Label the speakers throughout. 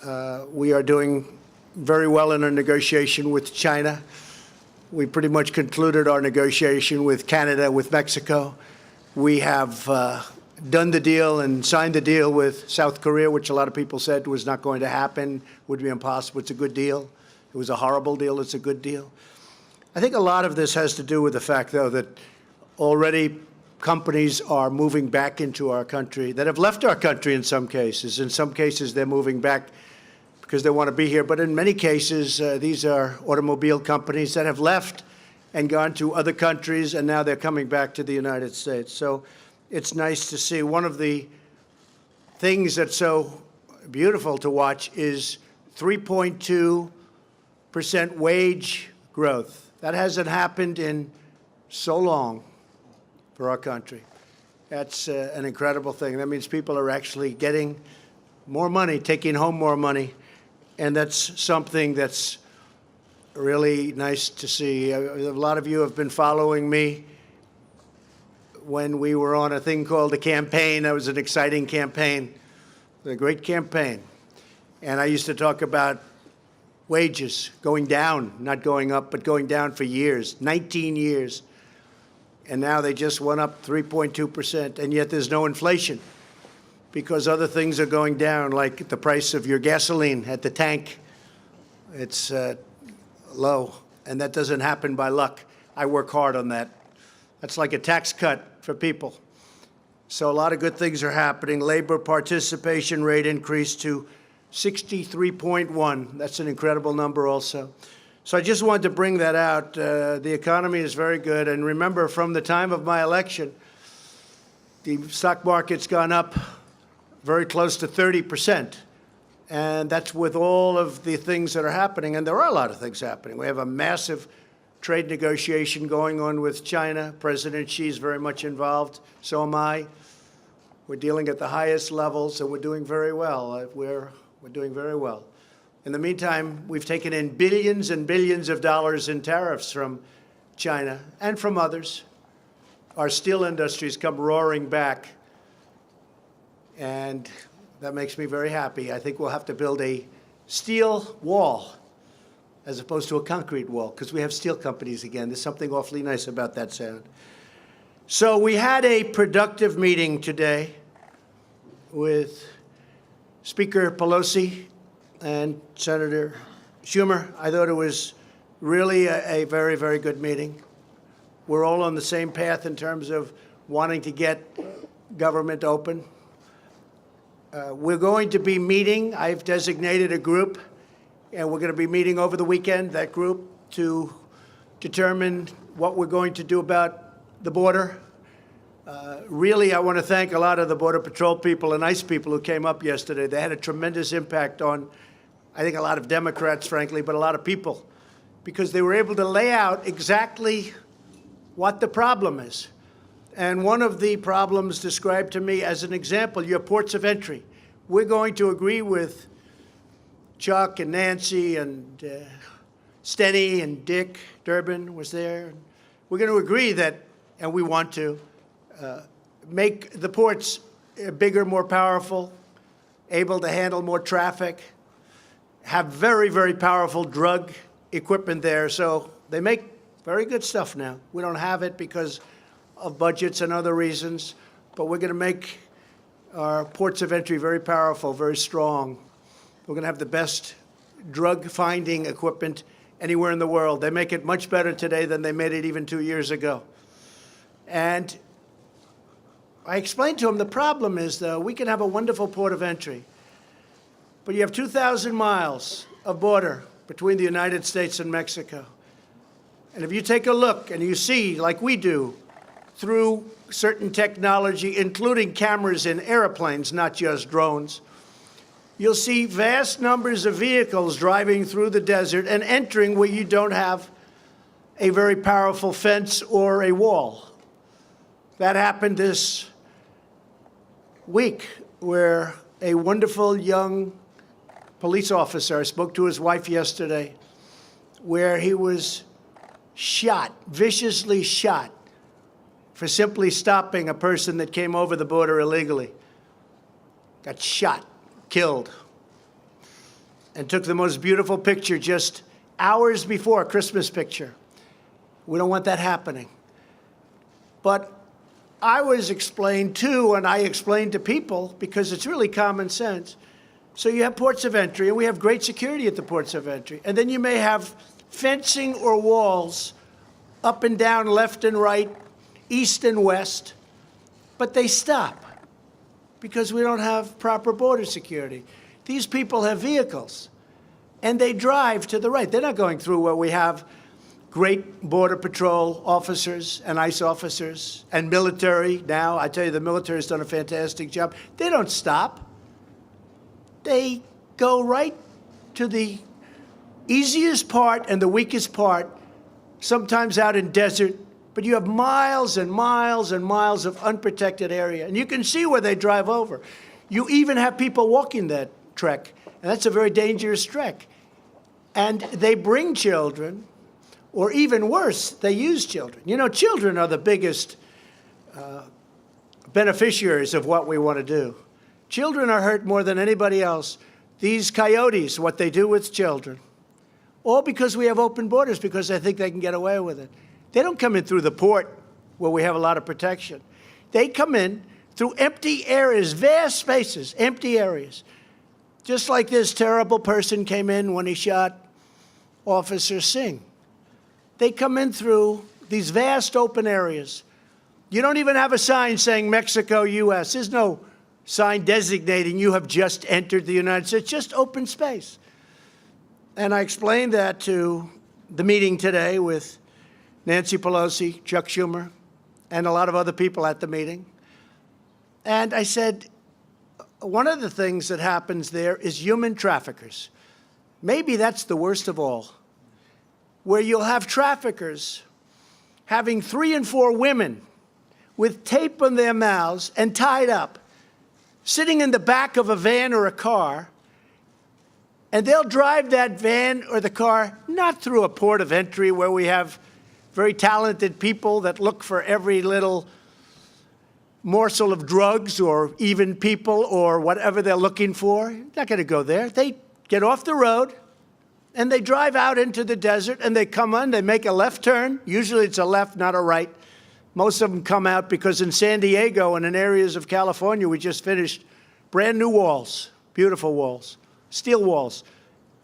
Speaker 1: We are doing very well in our negotiation with China. We pretty much concluded our negotiation with Canada, with Mexico. We have done the deal and signed the deal with South Korea, which a lot of people said was not going to happen, would be impossible. It's a good deal. It was a horrible deal. It's a good deal. I think a lot of this has to do with the fact, though, that already companies are moving back into our country that have left our country in some cases. In some cases, they're moving back because they want to be here. But in many cases, these are automobile companies that have left and gone to other countries, and now they're coming back to the United States. So it's nice to see. One of the things that's so beautiful to watch is 3.2% wage growth. That hasn't happened in so long for our country. That's an incredible thing. That means people are actually getting more money, taking home more money, and that's something that's really nice to see. A lot of you have been following me when we were on a thing called the campaign. That was an exciting campaign, a great campaign. And I used to talk about wages going down, not going up, but going down for years, 19 years. And now they just went up 3.2%, and yet there's no inflation because other things are going down, like the price of your gasoline at the tank. It's low, and that doesn't happen by luck. I work hard on that. That's like a tax cut for people. So a lot of good things are happening. Labor participation rate increased to 63.1. That's an incredible number also. So I just wanted to bring that out. The economy is very good. And remember, from the time of my election, the stock market's gone up very close to 30%. And that's with all of the things that are happening. And there are a lot of things happening. We have a massive trade negotiation going on with China. President Xi is very much involved. So am I. We're dealing at the highest levels, and we're doing very well. We're doing very well. In the meantime, we've taken in billions and billions of dollars in tariffs from China and from others. Our steel industry's come roaring back, and that makes me very happy. I think we'll have to build a steel wall as opposed to a concrete wall, because we have steel companies again. There's something awfully nice about that sound. So we had a productive meeting today with Speaker Pelosi and Senator Schumer. I thought it was really a very, very good meeting. We're all on the same path in terms of wanting to get government open. We're going to be meeting. I've designated a group, and we're going to be meeting over the weekend, that group, to determine what we're going to do about the border. Really, I want to thank a lot of the Border Patrol people and ICE people who came up yesterday. They had a tremendous impact on, I think, a lot of Democrats, frankly, but a lot of people, because they were able to lay out exactly what the problem is. And one of the problems described to me as an example, your ports of entry. We're going to agree with Chuck and Nancy and Steny and Dick Durbin was there. We're going to agree that, and we want to, make the ports bigger, more powerful, able to handle more traffic, have very, very powerful drug equipment there. So they make very good stuff now. We don't have it because of budgets and other reasons, but we're going to make our ports of entry very powerful, very strong. We're going to have the best drug-finding equipment anywhere in the world. They make it much better today than they made it even 2 years ago. And I explained to him the problem is, though, we can have a wonderful port of entry, but you have 2,000 miles of border between the United States and Mexico. And if you take a look and you see, like we do, through certain technology, including cameras in airplanes, not just drones, you'll see vast numbers of vehicles driving through the desert and entering where you don't have a very powerful fence or a wall. That happened this week, where a wonderful young police officer, I spoke to his wife yesterday, where he was shot, viciously shot, for simply stopping a person that came over the border illegally. Got shot, killed. and took the most beautiful picture just hours before, a Christmas picture. We don't want that happening. But I was explained to, and I explained to people, because it's really common sense. So you have ports of entry, and we have great security at the ports of entry. And then you may have fencing or walls up and down, left and right, east and west, but they stop because we don't have proper border security. These people have vehicles, and they drive to the right. They're not going through where we have great Border Patrol officers and ICE officers and military now. I tell you, the military has done a fantastic job. They don't stop. They go right to the easiest part and the weakest part, sometimes out in desert, but you have miles and miles and miles of unprotected area. And you can see where they drive over. You even have people walking that trek, and that's a very dangerous trek. And they bring children, or even worse, they use children. You know, children are the biggest beneficiaries of what we want to do. Children are hurt more than anybody else. These coyotes, what they do with children, all because we have open borders, because they think they can get away with it. They don't come in through the port where we have a lot of protection. They come in through empty areas, vast spaces, empty areas. Just like this terrible person came in when he shot Officer Singh. They come in through these vast open areas. You don't even have a sign saying Mexico, U.S. There's no sign designating you have just entered the United States, just open space. And I explained that to the meeting today with Nancy Pelosi, Chuck Schumer, and a lot of other people at the meeting. And I said, one of the things that happens there is human traffickers. Maybe that's the worst of all, where you'll have traffickers having 3 and 4 women with tape on their mouths and tied up, sitting in the back of a van or a car, and they'll drive that van or the car not through a port of entry where we have very talented people that look for every little morsel of drugs or even people or whatever they're looking for. They're not going to go there. They get off the road, and they drive out into the desert, and they come on, they make a left turn. Usually it's a left, not a right. Most of them come out because in San Diego and in areas of California, we just finished brand new walls, beautiful walls, steel walls.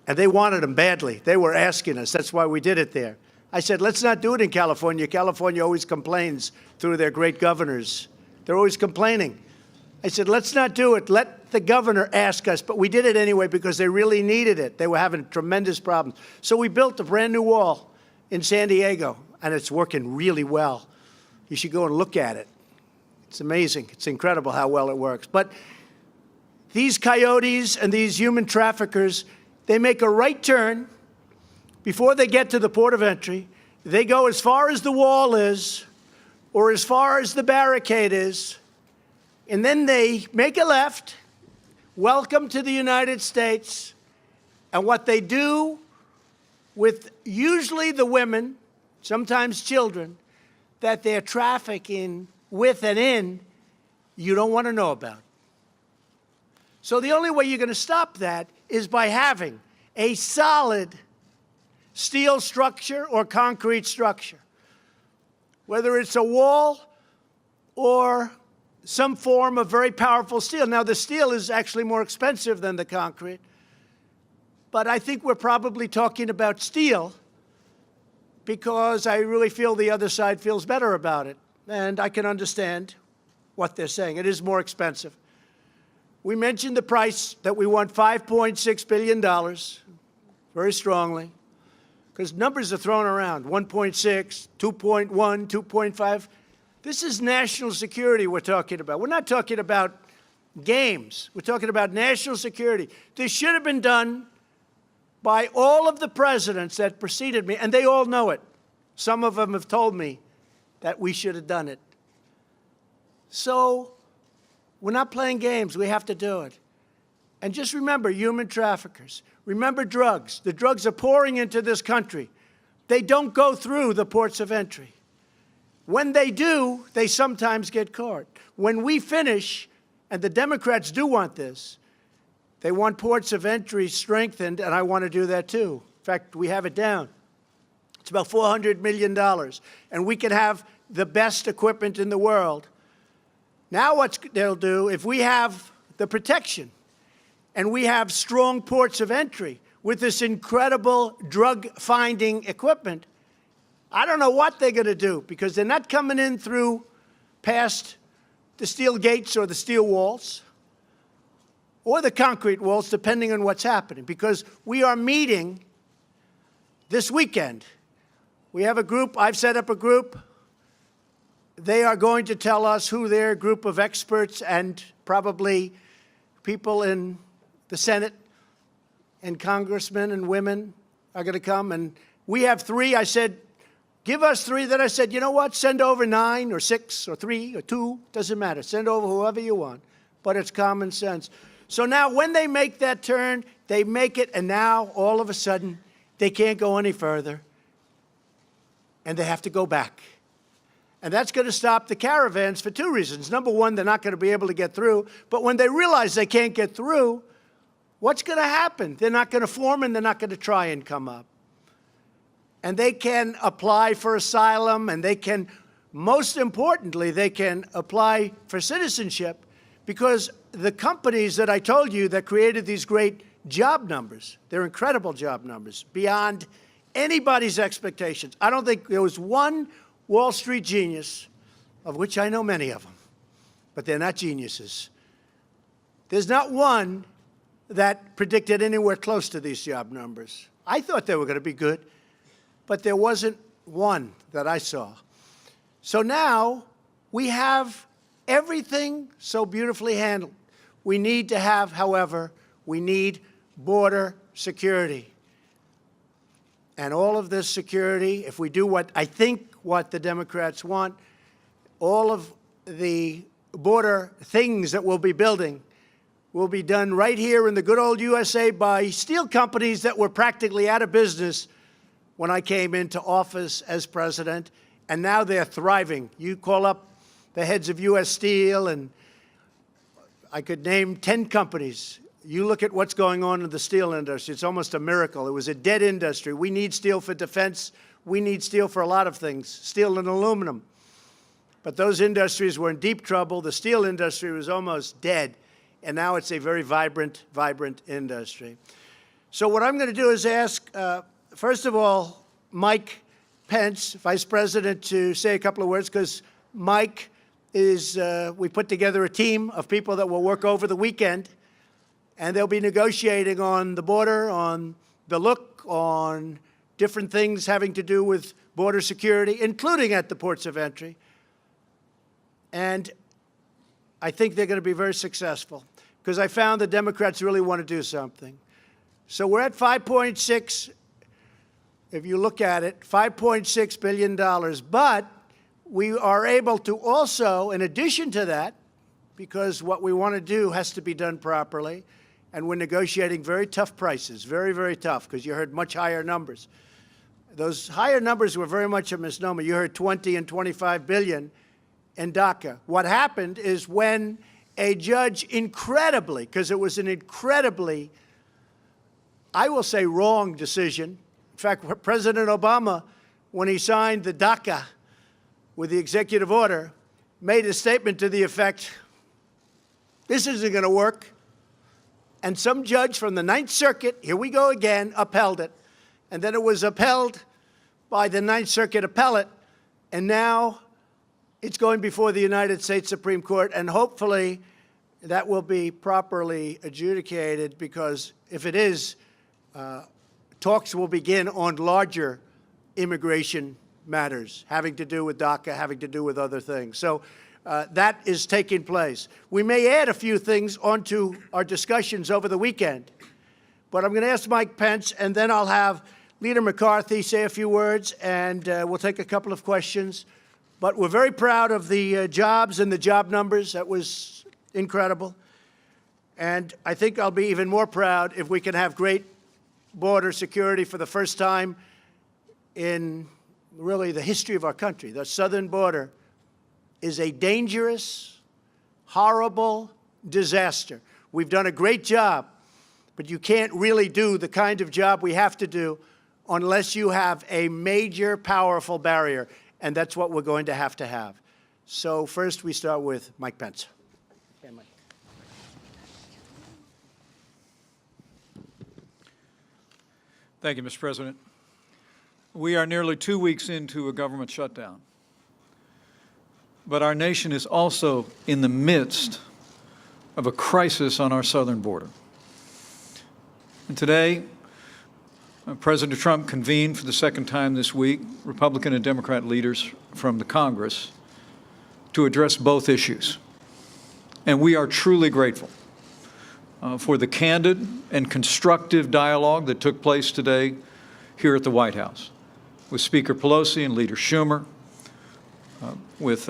Speaker 1: And they wanted them badly. They were asking us. That's why we did it there. I said, let's not do it in California. California always complains through their great governors. They're always complaining. I said, let's not do it. Let the governor ask us. But we did it anyway because they really needed it. They were having tremendous problems. So we built a brand new wall in San Diego, and it's working really well. You should go and look at it. It's amazing. It's incredible how well it works. But these coyotes and these human traffickers, they make a right turn before they get to the port of entry. They go as far as the wall is or as far as the barricade is, and then they make a left, welcome to the United States, and what they do with usually the women, sometimes children, that they're trafficking with and in, you don't want to know about. So the only way you're going to stop that is by having a solid steel structure or concrete structure, whether it's a wall or some form of very powerful steel. Now, the steel is actually more expensive than the concrete, but I think we're probably talking about steel because I really feel the other side feels better about it. And I can understand what they're saying. It is more expensive. We mentioned the price that we want $5.6 billion very strongly because numbers are thrown around, 1.6, 2.1, 2.5. This is national security we're talking about. We're not talking about games. We're talking about national security. This should have been done by all of the presidents that preceded me, and they all know it. Some of them have told me that we should have done it. So we're not playing games. We have to do it. And just remember, human traffickers. Remember drugs. The drugs are pouring into this country. They don't go through the ports of entry. When they do, they sometimes get caught. When we finish, and the Democrats do want this, They want ports of entry strengthened, and I want to do that too. In fact, we have it down. It's about $400 million, and we can have the best equipment in the world. Now what they'll do, if we have the protection and we have strong ports of entry with this incredible drug-finding equipment, I don't know what they're going to do, because they're not coming in through past the steel gates or the steel walls or the concrete walls, depending on what's happening, because we are meeting this weekend. We have a group. I've set up a group. They are going to tell us who their group of experts and probably people in the Senate and congressmen and women are going to come. And we have 3. I said, give us 3. Then I said, you know what? Send over 9 or 6 or 3 or 2. Doesn't matter. Send over whoever you want. But it's common sense. So now when they make that turn, they make it, and now all of a sudden they can't go any further, and they have to go back. And that's going to stop the caravans for 2 reasons. Number one, they're not going to be able to get through. But when they realize they can't get through, what's going to happen? They're not going to form, and they're not going to try and come up. And they can apply for asylum, and they can, most importantly, they can apply for citizenship, because the companies that I told you that created these great job numbers, they're incredible job numbers, beyond anybody's expectations. I don't think there was one Wall Street genius, of which I know many of them, but they're not geniuses. There's not one that predicted anywhere close to these job numbers. I thought they were going to be good, but there wasn't one that I saw. So now we have everything so beautifully handled. We need to have, however, we need border security. And all of this security, if we do what I think what the Democrats want, all of the border things that we'll be building will be done right here in the good old USA by steel companies that were practically out of business when I came into office as president, and now they're thriving. You call up the heads of U.S. Steel, and I could name 10 companies. You look at what's going on in the steel industry. It's almost a miracle. It was a dead industry. We need steel for defense. We need steel for a lot of things, steel and aluminum. But those industries were in deep trouble. The steel industry was almost dead, and now it's a very vibrant, vibrant industry. So what I'm going to do is ask, first of all, Mike Pence, Vice President, to say a couple of words, because Mike is, we put together a team of people that will work over the weekend, and they'll be negotiating on the border, on the look, on different things having to do with border security, including at the ports of entry. And I think they're going to be very successful, because I found the Democrats really want to do something. So we're at 5.6, if you look at it, $5.6 billion. But we are able to also, in addition to that, because what we want to do has to be done properly, and we're negotiating very tough prices, very, very tough, because you heard much higher numbers. Those higher numbers were very much a misnomer. You heard 20 and 25 billion in DACA. What happened is when a judge incredibly, because it was an incredibly, I will say, wrong decision. In fact, President Obama, when he signed the DACA with the executive order, made a statement to the effect, this isn't going to work. And some judge from the Ninth Circuit, here we go again, upheld it. And then it was upheld by the Ninth Circuit appellate, and now it's going before the United States Supreme Court, and hopefully that will be properly adjudicated, because if it is, talks will begin on larger immigration matters having to do with DACA, having to do with other things. So that is taking place. We may add a few things onto our discussions over the weekend, but I'm going to ask Mike Pence, and then I'll have Leader McCarthy say a few words, and we'll take a couple of questions. But we're very proud of the jobs and the job numbers. That was incredible. And I think I'll be even more proud if we can have great border security for the first time in really the history of our country. The southern border is a dangerous, horrible disaster. We've done a great job But you can't really do the kind of job we have to do unless you have a major, powerful barrier, and that's what we're going to have. So first, we start with Mike Pence. Okay, Mike.
Speaker 2: Thank you, Mr. President. We are nearly 2 weeks into a government shutdown, but our nation is also in the midst of a crisis on our southern border. And today, President Trump convened for the second time this week Republican and Democrat leaders from the Congress to address both issues. And we are truly grateful for the candid and constructive dialogue that took place today here at the White House with Speaker Pelosi and Leader Schumer, with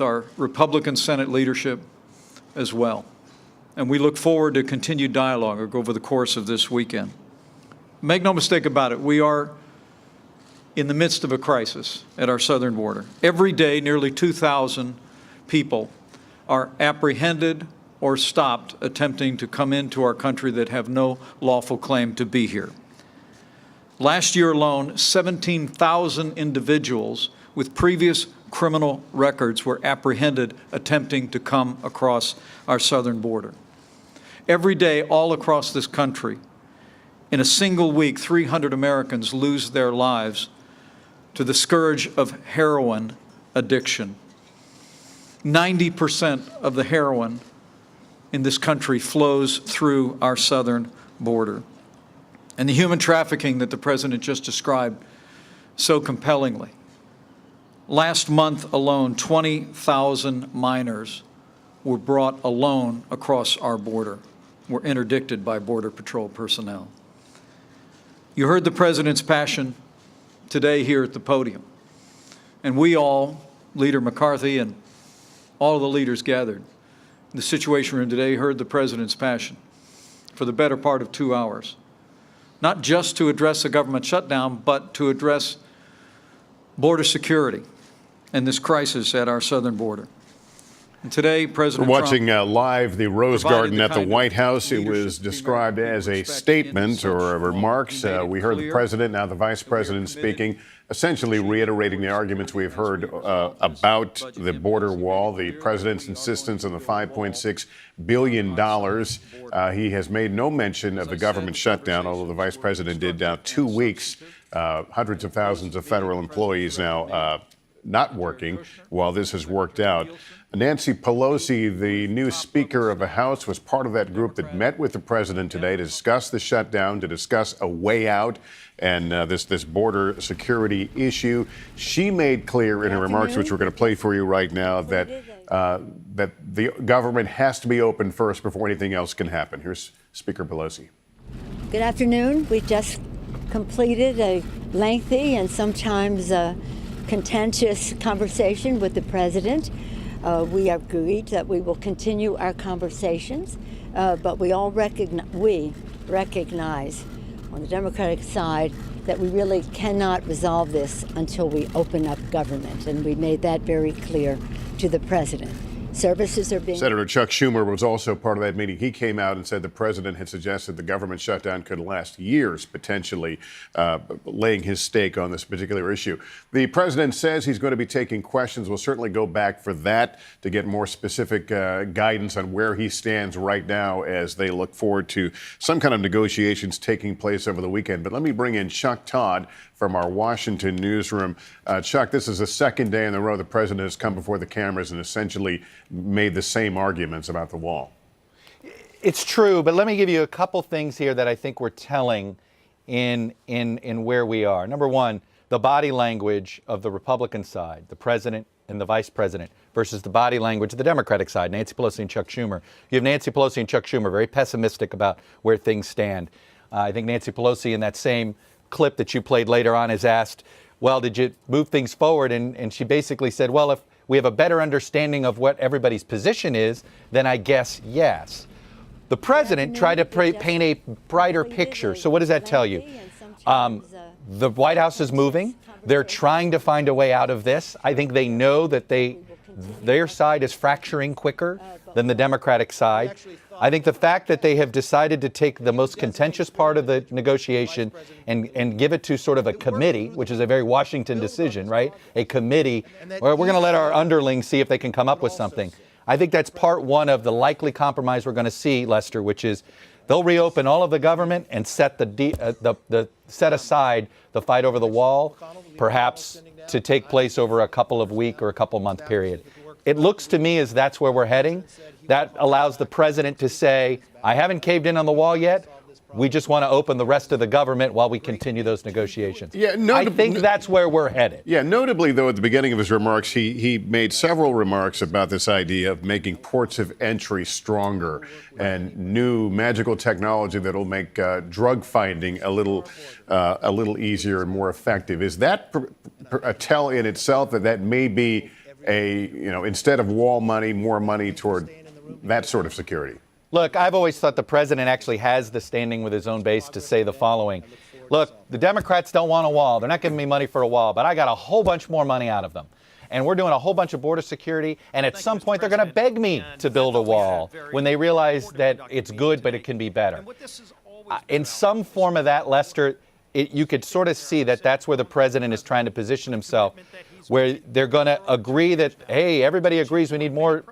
Speaker 2: our Republican Senate leadership as well. And we look forward to continued dialogue over the course of this weekend. Make no mistake about it, we are in the midst of a crisis at our southern border. Every day, nearly 2,000 people are apprehended or stopped attempting to come into our country that have no lawful claim to be here. Last year alone, 17,000 individuals with previous criminal records were apprehended attempting to come across our southern border. Every day, all across this country, in a single week, 300 Americans lose their lives to the scourge of heroin addiction. 90% of the heroin in this country flows through our southern border. And the human trafficking that the President just described so compellingly. Last month alone, 20,000 minors were brought alone across our border, were interdicted by Border Patrol personnel. You heard the President's passion today here at the podium. And we all, Leader McCarthy and all of the leaders gathered in the Situation Room today, heard the President's passion for the better part of 2 hours. Not just to address a government shutdown, but to address border security and this crisis at our southern border. And today, President
Speaker 3: We're watching
Speaker 2: Trump
Speaker 3: live the Rose Garden at the White House. It was described as a statement or remarks. We heard the President, now the Vice President speaking, essentially reiterating the arguments we've heard about the border wall, the President's insistence on the $5.6 billion. He has made no mention of the government shutdown, although the Vice President did now 2 weeks. Hundreds of thousands of federal employees now not working while this has worked out. Nancy Pelosi, the new Speaker of the House, was part of that group that met with the President today to discuss the shutdown, to discuss a way out and this border security issue. She made clear in her remarks, which we're going to play for you right now, that that the government has to be open first before anything else can happen. Here's Speaker Pelosi.
Speaker 4: Good afternoon. We just completed a lengthy and sometimes contentious conversation with the President. We agreed that we will continue our conversations, but we recognize on the Democratic side that we really cannot resolve this until we open up government, and we made that very clear to the President. Services are being...
Speaker 3: Senator Chuck Schumer was also part of that meeting. He came out and said the President had suggested the government shutdown could last years, potentially laying his stake on this particular issue. The President says he's going to be taking questions. We'll certainly go back for that to get more specific guidance on where he stands right now as they look forward to some kind of negotiations taking place over the weekend. But let me bring in Chuck Todd from our Washington newsroom. Chuck, this is the second day in a row the President has come before the cameras and essentially made the same arguments about the wall.
Speaker 5: It's true, but let me give you a couple things here that I think we're telling in where we are. Number one, the body language of the Republican side, the President and the Vice President, versus the body language of the Democratic side, Nancy Pelosi and Chuck Schumer. You have Nancy Pelosi and Chuck Schumer very pessimistic about where things stand. I think Nancy Pelosi, in that same clip that you played later on, is asked, well, did you move things forward? And she basically said, well, if we have a better understanding of what everybody's position is, then I guess yes. The President tried to paint a brighter picture. So what does that tell you? The White House is moving. They're trying to find a way out of this. I think they know that their side is fracturing quicker than the Democratic side. I think the fact that they have decided to take the most contentious part of the negotiation and give it to sort of a committee, which is a very Washington decision, right? A committee, where we're going to let our underlings see if they can come up with something. I think that's part one of the likely compromise we're going to see, Lester, which is they'll reopen all of the government and set set aside the fight over the wall, perhaps to take place over a couple of week or a couple month period. It looks to me as that's where we're heading. That allows the president to say, I haven't caved in on the wall yet. We just want to open the rest of the government while we continue those negotiations. Yeah, I think that's where we're headed.
Speaker 3: Yeah, notably, though, at the beginning of his remarks, he made several remarks about this idea of making ports of entry stronger and new magical technology that will make drug finding a little easier and more effective. Is that a tell in itself that may be instead of wall money, more money toward that sort of security?
Speaker 5: Look, I've always thought the president actually has the standing with his own base to say the following. Look, the Democrats don't want a wall. They're not giving me money for a wall, but I got a whole bunch more money out of them. And we're doing a whole bunch of border security, and at some point they're going to beg me to build a wall when they realize that it's good, but it can be better. In some form of that, Lester, you could sort of see that that's where the president is trying to position himself, where they're going to agree that, hey, everybody agrees we need more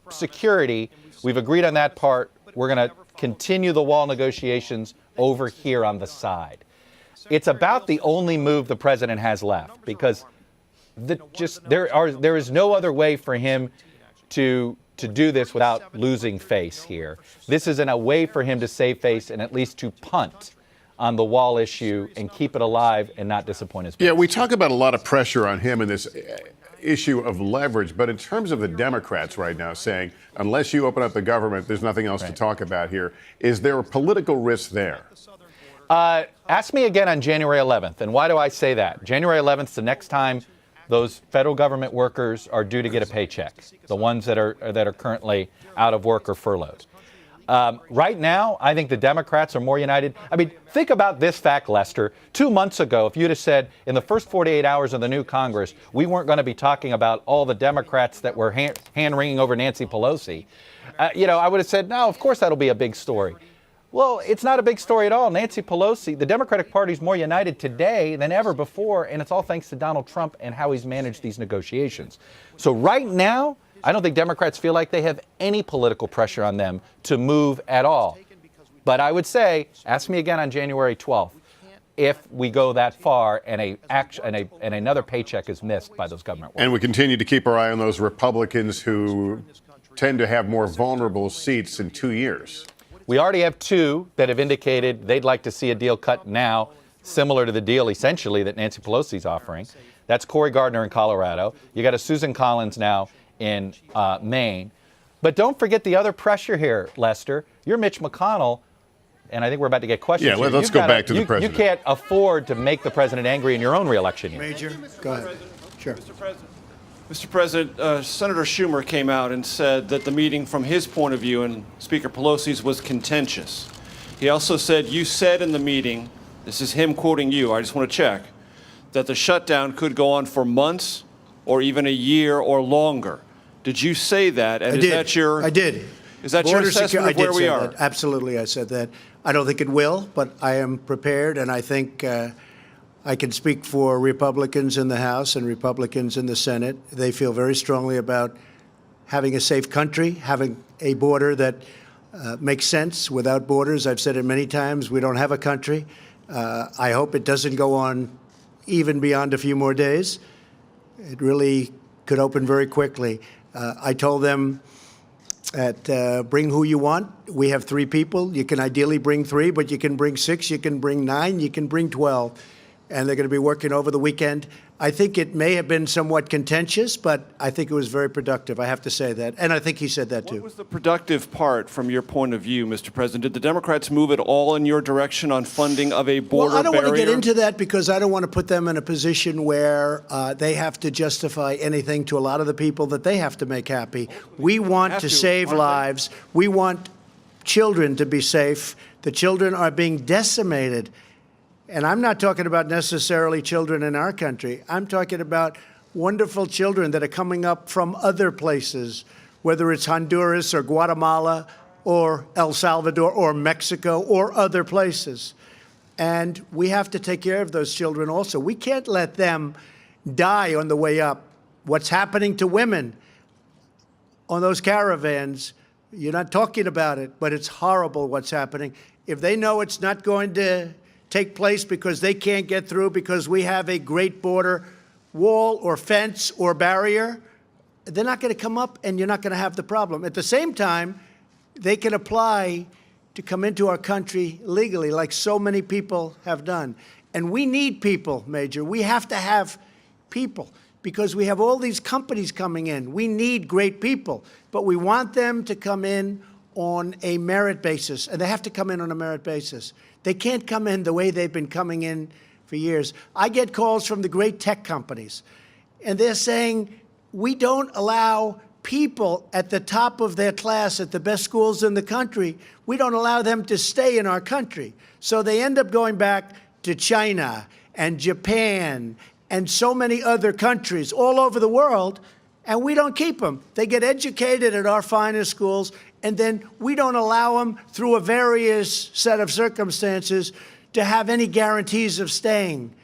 Speaker 5: security. We've agreed on that part. We're going to continue the wall negotiations over here on the side. It's about the only move the president has left, because there is no other way for him to do this without losing face here. This isn't a way for him to save face and at least to punt on the wall issue and keep it alive and not disappoint his base.
Speaker 3: Yeah, we talk about a lot of pressure on him in this issue of leverage, but in terms of the Democrats right now saying, unless you open up the government, there's nothing else to talk about here, is there a political risk there?
Speaker 5: Ask me again on January 11th. And why do I say that? January 11th is the next time those federal government workers are due to get a paycheck, the ones that are currently out of work or furloughed. Right now, I think the Democrats are more united. I mean, think about this fact, Lester. 2 months ago, if you'd have said in the first 48 hours of the new Congress, we weren't going to be talking about all the Democrats that were hand-wringing over Nancy Pelosi, I would have said, no, of course that'll be a big story. Well, it's not a big story at all. Nancy Pelosi, the Democratic Party is more united today than ever before, and it's all thanks to Donald Trump and how he's managed these negotiations. So right now, I don't think Democrats feel like they have any political pressure on them to move at all. But I would say, ask me again on January 12th, if we go that far and another paycheck is missed by those government workers.
Speaker 3: And we continue to keep our eye on those Republicans who tend to have more vulnerable seats in 2 years.
Speaker 5: We already have 2 that have indicated they'd like to see a deal cut now, similar to the deal essentially that Nancy Pelosi's offering. That's Cory Gardner in Colorado. You got a Susan Collins now in Maine. But don't forget the other pressure here, Lester. You're Mitch McConnell, and I think we're about to get questions.
Speaker 3: Yeah, let's go back to the president.
Speaker 5: You can't afford to make the president angry in your own reelection year.
Speaker 1: Major, go ahead. Sure.
Speaker 6: Mr. President, Senator Schumer came out and said that the meeting from his point of view and Speaker Pelosi's was contentious. He also said, you said in the meeting, this is him quoting you, I just want to check, that the shutdown could go on for months or even a year or longer. Did you say that? And
Speaker 1: I did. I did.
Speaker 6: Is that your assessment of where we are?
Speaker 1: That. Absolutely, I said that. I don't think it will, but I am prepared, and I think I can speak for Republicans in the House and Republicans in the Senate. They feel very strongly about having a safe country, having a border that makes sense. Without borders, I've said it many times, we don't have a country. I hope it doesn't go on even beyond a few more days. It really could open very quickly. I told them that bring who you want. We have 3 people. You can ideally bring 3, but you can bring 6, you can bring 9, you can bring 12. And they're going to be working over the weekend. I think it may have been somewhat contentious, but I think it was very productive. I have to say that. And I think he said that, too.
Speaker 6: What was the productive part from your point of view, Mr. President? Did the Democrats move at all in your direction on funding of a border barrier?
Speaker 1: Well, I don't want to get into that because I don't want to put them in a position where they have to justify anything to a lot of the people that they have to make happy. We want to save lives. We want children to be safe. The children are being decimated. And I'm not talking about necessarily children in our country. I'm talking about wonderful children that are coming up from other places, whether it's Honduras or Guatemala or El Salvador or Mexico or other places. And we have to take care of those children also. We can't let them die on the way up. What's happening to women on those caravans, you're not talking about it, but it's horrible what's happening. If they know it's not going to take place because they can't get through because we have a great border wall or fence or barrier, they're not going to come up and you're not going to have the problem. At the same time, they can apply to come into our country legally, like so many people have done. And we need people, Major. We have to have people because we have all these companies coming in. We need great people, but we want them to come in on a merit basis, and they have to come in on a merit basis. They can't come in the way they've been coming in for years. I get calls from the great tech companies, and they're saying, we don't allow people at the top of their class at the best schools in the country, we don't allow them to stay in our country. So they end up going back to China and Japan and so many other countries all over the world, and we don't keep them. They get educated at our finest schools, and then we don't allow them through a various set of circumstances to have any guarantees of staying.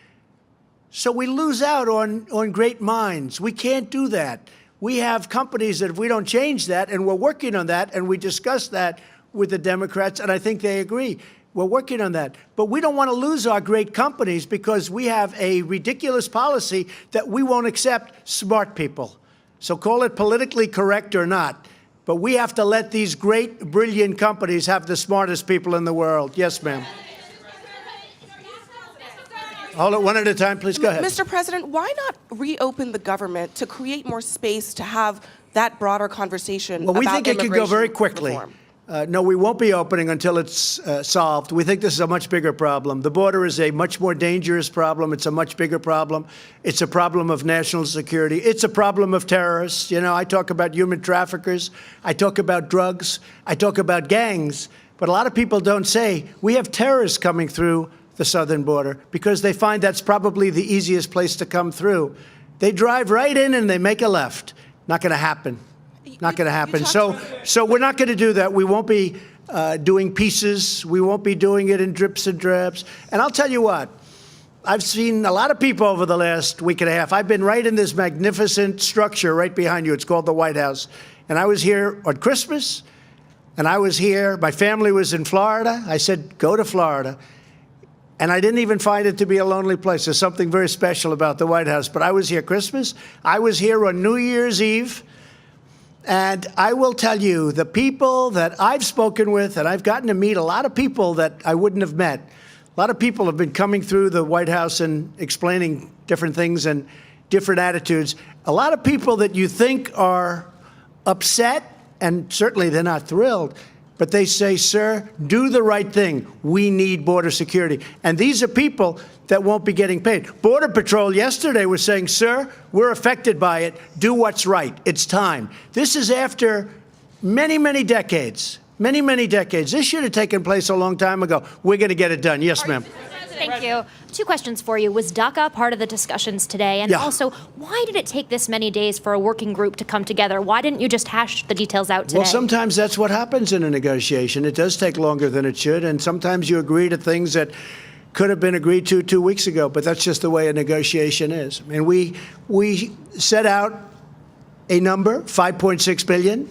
Speaker 1: So we lose out on great minds. We can't do that. We have companies that if we don't change that, and we're working on that, and we discussed that with the Democrats, and I think they agree. We're working on that. But we don't want to lose our great companies because we have a ridiculous policy that we won't accept smart people. So call it politically correct or not. But we have to let these great, brilliant companies have the smartest people in the world. Yes, ma'am. Hold it one at a time, please. Go ahead.
Speaker 7: Mr. President, why not reopen the government to create more space to have that broader conversation about
Speaker 1: we think it could go very
Speaker 7: immigration
Speaker 1: quickly.
Speaker 7: reform?
Speaker 1: No, we won't be opening until it's solved. We think this is a much bigger problem. The border is a much more dangerous problem. It's a much bigger problem. It's a problem of national security. It's a problem of terrorists. You know, I talk about human traffickers. I talk about drugs. I talk about gangs. But a lot of people don't say we have terrorists coming through the southern border because they find that's probably the easiest place to come through. They drive right in and they make a left. Not going to happen. Not going to happen. So we're not going to do that. We won't be doing pieces. We won't be doing it in drips and drabs. And I'll tell you what, I've seen a lot of people over the last week and a half. I've been right in this magnificent structure right behind you. It's called the White House. And I was here on Christmas, and I was here. My family was in Florida. I said, go to Florida. And I didn't even find it to be a lonely place. There's something very special about the White House. But I was here Christmas. I was here on New Year's Eve. And I will tell you, the people that I've spoken with, and I've gotten to meet a lot of people that I wouldn't have met. A lot of people have been coming through the White House and explaining different things and different attitudes. A lot of people that you think are upset, and certainly they're not thrilled, but they say, sir, do the right thing. We need border security. And these are people that won't be getting paid. Border Patrol yesterday was saying, sir, we're affected by it. Do what's right. It's time. This is after many, many decades. Many, many decades. This should have taken place a long time ago. We're going to get it done. Yes, ma'am.
Speaker 8: Thank you. Two questions for you. Was DACA part of the discussions today? And also, why did it take this many days for a working group to come together? Why didn't you just hash the details out today?
Speaker 1: Well, sometimes that's what happens in a negotiation. It does take longer than it should. And sometimes you agree to things that could have been agreed to 2 weeks ago. But that's just the way a negotiation is. I mean, we set out a number, $5.6 billion.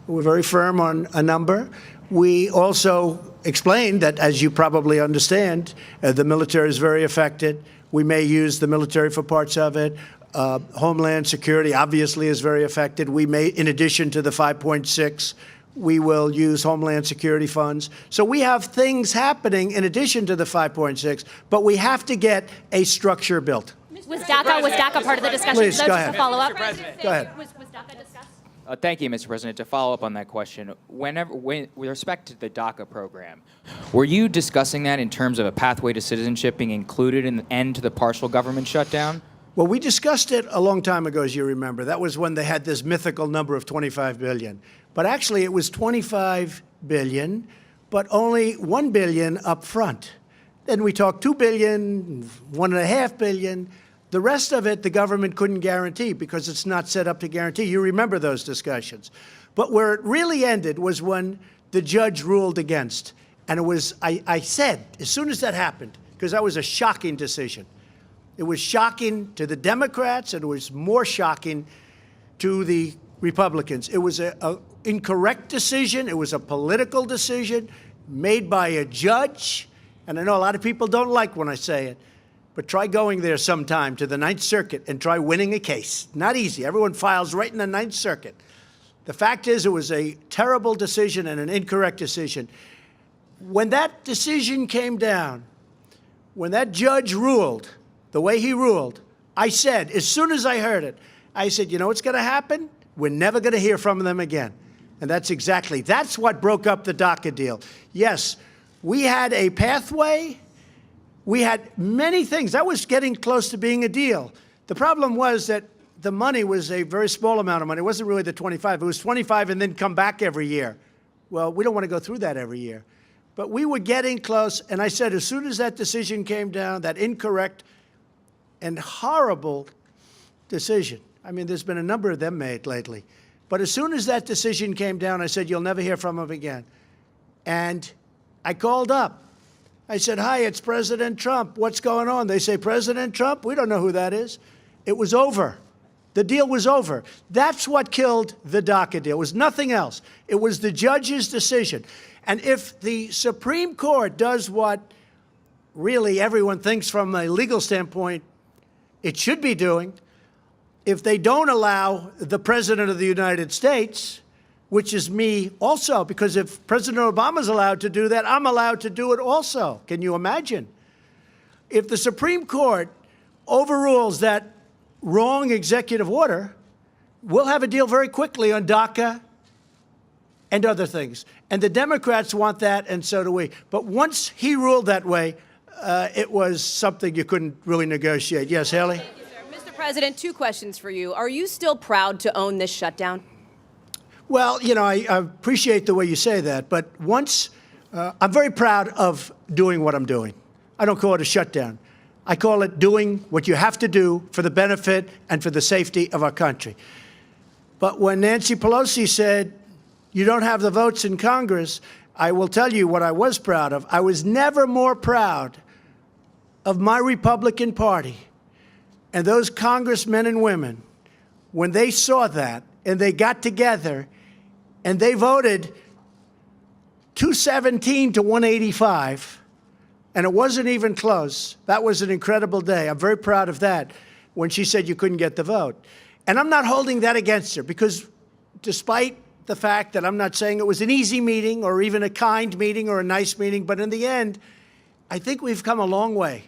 Speaker 1: We're very firm on a number. We also explained that, as you probably understand, the military is very affected. We may use the military for parts of it. Homeland Security obviously is very affected. We may, in addition to the 5.6, we will use Homeland Security funds. So we have things happening in addition to the 5.6, but we have to get a structure built.
Speaker 8: Was DACA part of the discussion?
Speaker 1: Please,
Speaker 8: so
Speaker 1: go
Speaker 8: just
Speaker 1: ahead.
Speaker 8: a follow-up.
Speaker 1: Go ahead.
Speaker 8: Was DACA discussed?
Speaker 9: Thank you, Mr. President. To follow up on that question, with respect to the DACA program, were you discussing that in terms of a pathway to citizenship being included in the end to the partial government shutdown?
Speaker 1: Well, we discussed it a long time ago, as you remember. That was when they had this mythical number of $25 billion. But actually, it was $25 billion, but only $1 billion up front. Then we talked $2 billion, $1.5 billion. The rest of it, the government couldn't guarantee because it's not set up to guarantee. You remember those discussions. But where it really ended was when the judge ruled against. And it was, I said, as soon as that happened, because that was a shocking decision. It was shocking to the Democrats, and it was more shocking to the Republicans. It was an incorrect decision. It was a political decision made by a judge. And I know a lot of people don't like when I say it, but try going there sometime to the Ninth Circuit and try winning a case. Not easy. Everyone files right in the Ninth Circuit. The fact is, it was a terrible decision and an incorrect decision. When that decision came down, when that judge ruled the way he ruled, I said, as soon as I heard it, I said, you know what's going to happen? We're never going to hear from them again. And that's what broke up the DACA deal. Yes, we had a pathway. We had many things. That was getting close to being a deal. The problem was that the money was a very small amount of money. It wasn't really the 25. It was 25 and then come back every year. Well, we don't want to go through that every year. But we were getting close, and I said, as soon as that decision came down, that incorrect and horrible decision, I mean, there's been a number of them made lately, but as soon as that decision came down, I said, you'll never hear from him again. And I called up. I said, hi, it's President Trump. What's going on? They say, President Trump? We don't know who that is. It was over. The deal was over. That's what killed the DACA deal. It was nothing else. It was the judge's decision. And if the Supreme Court does what really everyone thinks from a legal standpoint it should be doing, if they don't allow the President of the United States, which is me also, because if President Obama's allowed to do that, I'm allowed to do it also. Can you imagine? If the Supreme Court overrules that wrong executive order, we'll have a deal very quickly on DACA and other things. And the Democrats want that, and so do we. But once he ruled that way, it was something you couldn't really negotiate. Yes, Haley?
Speaker 10: Thank you, sir. Mr. President, two questions for you. Are you still proud to own this shutdown?
Speaker 1: Well, you know, I appreciate the way you say that, but I'm very proud of doing what I'm doing. I don't call it a shutdown. I call it doing what you have to do for the benefit and for the safety of our country. But when Nancy Pelosi said, you don't have the votes in Congress, I will tell you what I was proud of. I was never more proud of my Republican Party and those congressmen and women when they saw that and they got together and they voted 217 to 185, and it wasn't even close. That was an incredible day. I'm very proud of that when she said you couldn't get the vote. And I'm not holding that against her, because despite the fact that I'm not saying it was an easy meeting or even a kind meeting or a nice meeting, but in the end, I think we've come a long way.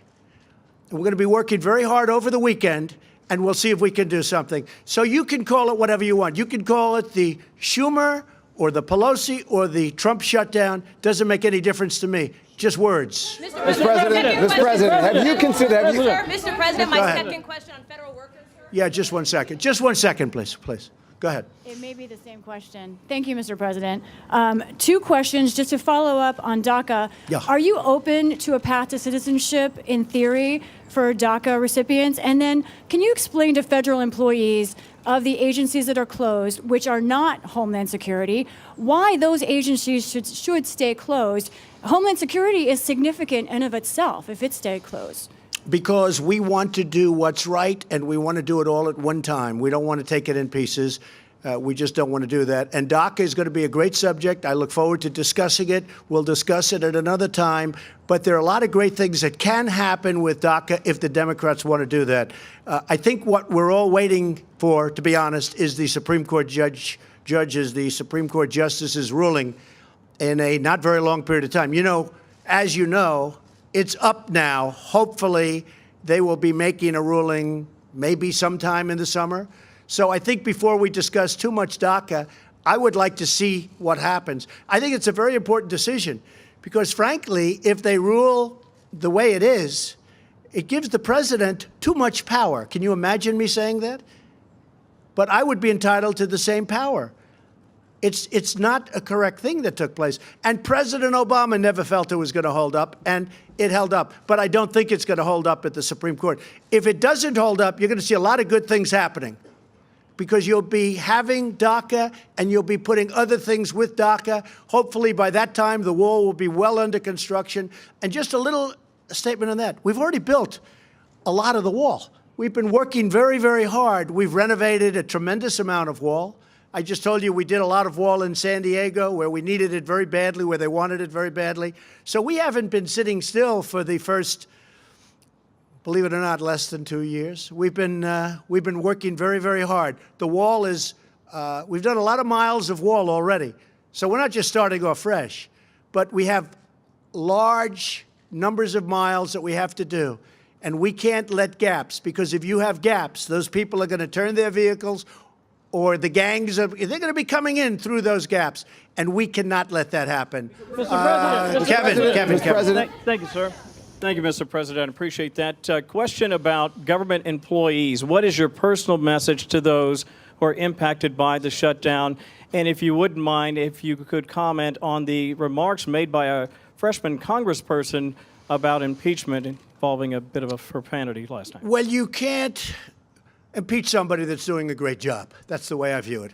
Speaker 1: And we're going to be working very hard over the weekend, and we'll see if we can do something. So you can call it whatever you want. You can call it the Schumer or the Pelosi or the Trump shutdown. Doesn't make any difference to me. Just words.
Speaker 10: Mr. President,
Speaker 11: have you considered...
Speaker 10: Mr. President, my second question on federal workers.
Speaker 1: Yeah, just 1 second. Just 1 second, please. Go ahead.
Speaker 12: It may be the same question. Thank you, Mr. President. Two questions just to follow up on DACA.
Speaker 1: Yeah.
Speaker 12: Are you open to a path to citizenship in theory for DACA recipients? And then can you explain to federal employees of the agencies that are closed, which are not Homeland Security, why those agencies should stay closed? Homeland Security is significant in of itself if it stayed closed.
Speaker 1: Because we want to do what's right, and we want to do it all at one time. We don't want to take it in pieces. We just don't want to do that. And DACA is going to be a great subject. I look forward to discussing it. We'll discuss it at another time. But there are a lot of great things that can happen with DACA if the Democrats want to do that. I think what we're all waiting for, to be honest, is the Supreme Court the Supreme Court justices ruling in a not very long period of time. You know, as you know, it's up now. Hopefully, they will be making a ruling maybe sometime in the summer. So I think before we discuss too much DACA, I would like to see what happens. I think it's a very important decision because, frankly, if they rule the way it is, it gives the president too much power. Can you imagine me saying that? But I would be entitled to the same power. It's not a correct thing that took place. And President Obama never felt it was going to hold up, and it held up. But I don't think it's going to hold up at the Supreme Court. If it doesn't hold up, you're going to see a lot of good things happening. because you'll be having DACA and you'll be putting other things with DACA. Hopefully by that time, the wall will be well under construction. And just a little statement on that. We've already built a lot of the wall. We've been working very, very hard. We've renovated a tremendous amount of wall. I just told you we did a lot of wall in San Diego where we needed it very badly, where they wanted it very badly. So we haven't been sitting still for the first, believe it or not, less than 2 years. We've been working very, very hard. The wall is, we've done a lot of miles of wall already. So we're not just starting off fresh, but we have large numbers of miles that we have to do. And we can't let gaps, because if you have gaps, those people are going to turn their vehicles, or the gangs, they're going to be coming in through those gaps. And we cannot let that happen. Kevin.
Speaker 11: Thank you, sir. Thank you, Mr. President. I appreciate that. Question about government employees. What is your personal message to those who are impacted by the shutdown? And if you wouldn't mind, if you could comment on the remarks made by a freshman congressperson about impeachment involving a bit of a profanity last night.
Speaker 1: Well, you can't impeach somebody that's doing a great job. That's the way I view it.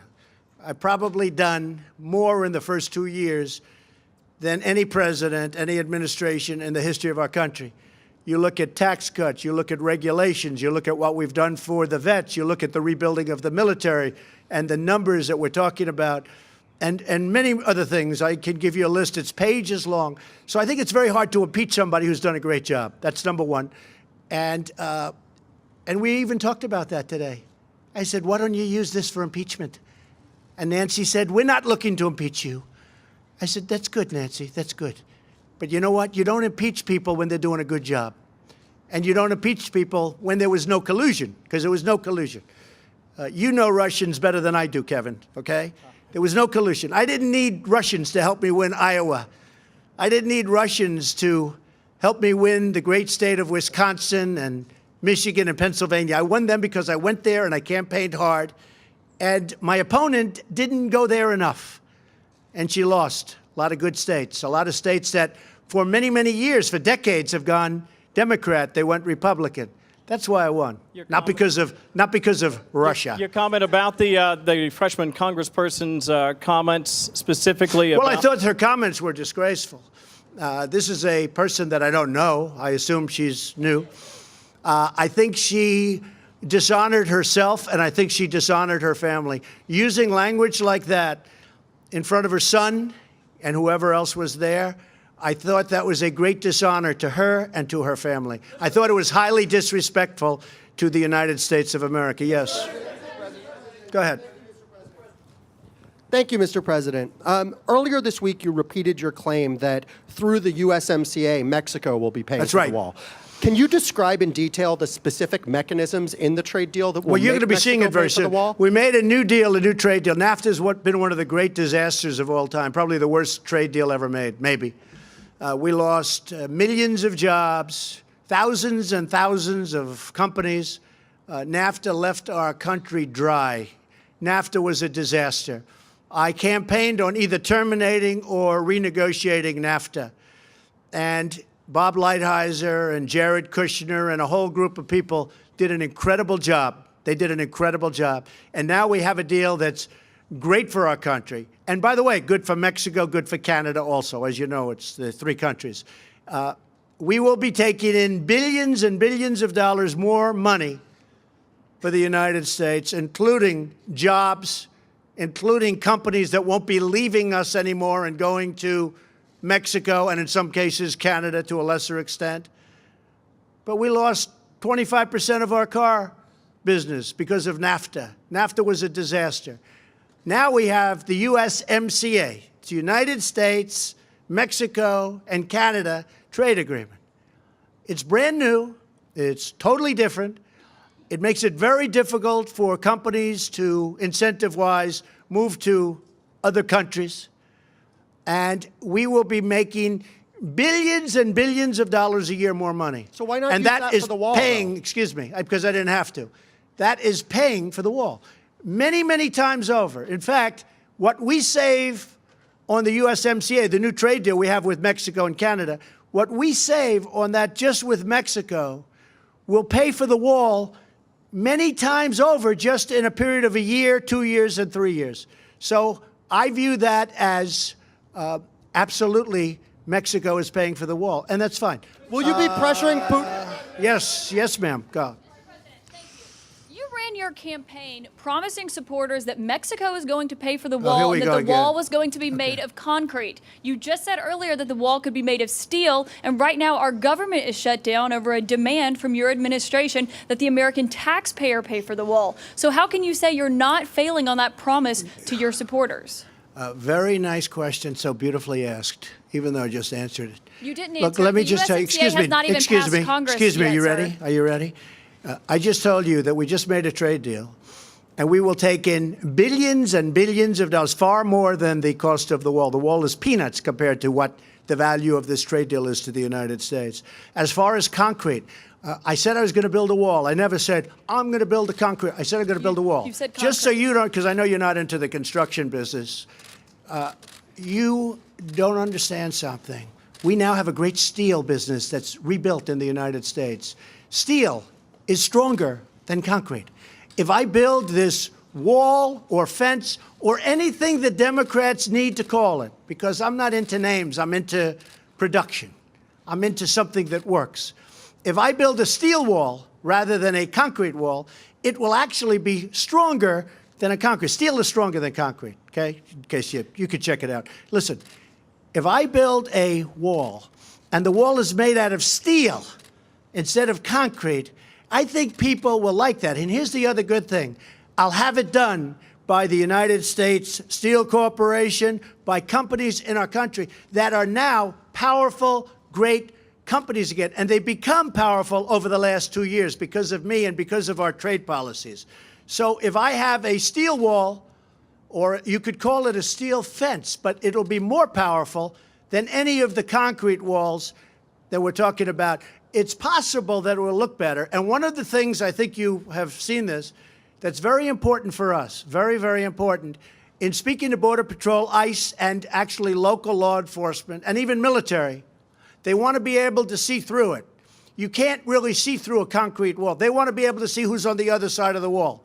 Speaker 1: I've probably done more in the first 2 years than any president, any administration in the history of our country. You look at tax cuts, you look at regulations, you look at what we've done for the vets, you look at the rebuilding of the military and the numbers that we're talking about, and many other things. I can give you a list. It's pages long. So I think it's very hard to impeach somebody who's done a great job. That's number one. And we even talked about that today. I said, why don't you use this for impeachment? And Nancy said, we're not looking to impeach you. I said, that's good, Nancy, that's good. But you know what? You don't impeach people when they're doing a good job. And you don't impeach people when there was no collusion, because there was no collusion. You know Russians better than I do, Kevin, okay? There was no collusion. I didn't need Russians to help me win Iowa. I didn't need Russians to help me win the great state of Wisconsin and Michigan and Pennsylvania. I won them because I went there and I campaigned hard. And my opponent didn't go there enough. And she lost a lot of good states, a lot of states that for many, many years, for decades, have gone Democrat. They went Republican. That's why I won, not because of Russia.
Speaker 11: Your comment about the freshman congressperson's comments specifically about...
Speaker 1: Well, I thought her comments were disgraceful. This is a person that I don't know. I assume she's new. I think she dishonored herself, and I think she dishonored her family. Using language like that in front of her son and whoever else was there, I thought that was a great dishonor to her and to her family. I thought it was highly disrespectful to the United States of America. Yes. Go ahead.
Speaker 13: Thank you, Mr. President. Earlier this week, you repeated your claim that through the USMCA, Mexico will be paying for the wall. Can you describe in detail the specific mechanisms in the trade deal that will
Speaker 1: Well, you're going to be
Speaker 13: Mexico
Speaker 1: seeing it very soon. We made a new deal, a new trade deal. NAFTA has been one of the great disasters of all time, probably the worst trade deal ever made, maybe. We lost millions of jobs, thousands and thousands of companies. NAFTA left our country dry. NAFTA was a disaster. I campaigned on either terminating or renegotiating NAFTA. And Bob Lighthizer and Jared Kushner and a whole group of people did an incredible job. They did an incredible job. And now we have a deal that's great for our country. And by the way, good for Mexico, good for Canada also. As you know, it's the three countries. We will be taking in billions and billions of dollars more money for the United States, including jobs, including companies that won't be leaving us anymore and going to Mexico, and in some cases, Canada to a lesser extent. But we lost 25% of our car business because of NAFTA. NAFTA was a disaster. Now we have the USMCA. It's the United States, Mexico, and Canada trade agreement. It's brand new. It's totally different. It makes it very difficult for companies to, incentive-wise, move to other countries. And we will be making billions and billions of dollars a year more money.
Speaker 13: So why not
Speaker 1: and
Speaker 13: use
Speaker 1: that
Speaker 13: that
Speaker 1: is
Speaker 13: for the wall,
Speaker 1: paying,
Speaker 13: though?
Speaker 1: excuse me, because I didn't have to. That is paying for the wall. Many, many times over. In fact, what we save on the USMCA, the new trade deal we have with Mexico and Canada, what we save on that just with Mexico will pay for the wall many times over just in a period of a year, 2 years, and 3 years. So I view that as absolutely Mexico is paying for the wall, and that's fine.
Speaker 13: Will you be pressuring Putin?
Speaker 1: Yes, ma'am. Go.
Speaker 12: You ran your campaign promising supporters that Mexico is going to pay for the
Speaker 1: here
Speaker 12: wall
Speaker 1: we
Speaker 12: and
Speaker 1: go
Speaker 12: that the
Speaker 1: again.
Speaker 12: wall was going to be made of concrete. You just said earlier that the wall could be made of steel, and right now our government is shut down over a demand from your administration that the American taxpayer pay for the wall. So how can you say you're not failing on that promise to your supporters?
Speaker 1: Very nice question, so beautifully asked, even though I just answered it.
Speaker 12: You didn't
Speaker 1: Look,
Speaker 12: answer.
Speaker 1: let me
Speaker 12: The
Speaker 1: just tell you,
Speaker 12: USMCA
Speaker 1: excuse
Speaker 12: has
Speaker 1: me,
Speaker 12: not even
Speaker 1: excuse
Speaker 12: passed
Speaker 1: me,
Speaker 12: Congress
Speaker 1: excuse me,
Speaker 12: yet,
Speaker 1: are you
Speaker 12: sir.
Speaker 1: ready? Are you ready? I just told you that we just made a trade deal, and we will take in billions and billions of dollars, far more than the cost of the wall. The wall is peanuts compared to what the value of this trade deal is to the United States. As far as concrete, I said I was going to build a wall. I never said, I'm going to build a concrete. I said I'm going to build a wall.
Speaker 12: You said
Speaker 1: just so
Speaker 12: concrete.
Speaker 1: you don't, because I know you're not into the construction business. You don't understand something. We now have a great steel business that's rebuilt in the United States. Steel is stronger than concrete. If I build this wall or fence or anything the Democrats need to call it, because I'm not into names, I'm into production. I'm into something that works. If I build a steel wall rather than a concrete wall, it will actually be stronger than a concrete. Steel is stronger than concrete, okay? In case you could check it out. Listen, if I build a wall and the wall is made out of steel instead of concrete, I think people will like that. And here's the other good thing. I'll have it done by the United States Steel Corporation, by companies in our country that are now powerful, great companies again. And they become powerful over the last 2 years because of me and because of our trade policies. So if I have a steel wall, or you could call it a steel fence, but it'll be more powerful than any of the concrete walls that we're talking about. It's possible that it will look better. And one of the things, I think you have seen this, that's very important for us, very, very important, in speaking to Border Patrol, ICE, and actually local law enforcement, and even military, they want to be able to see through it. You can't really see through a concrete wall. They want to be able to see who's on the other side of the wall.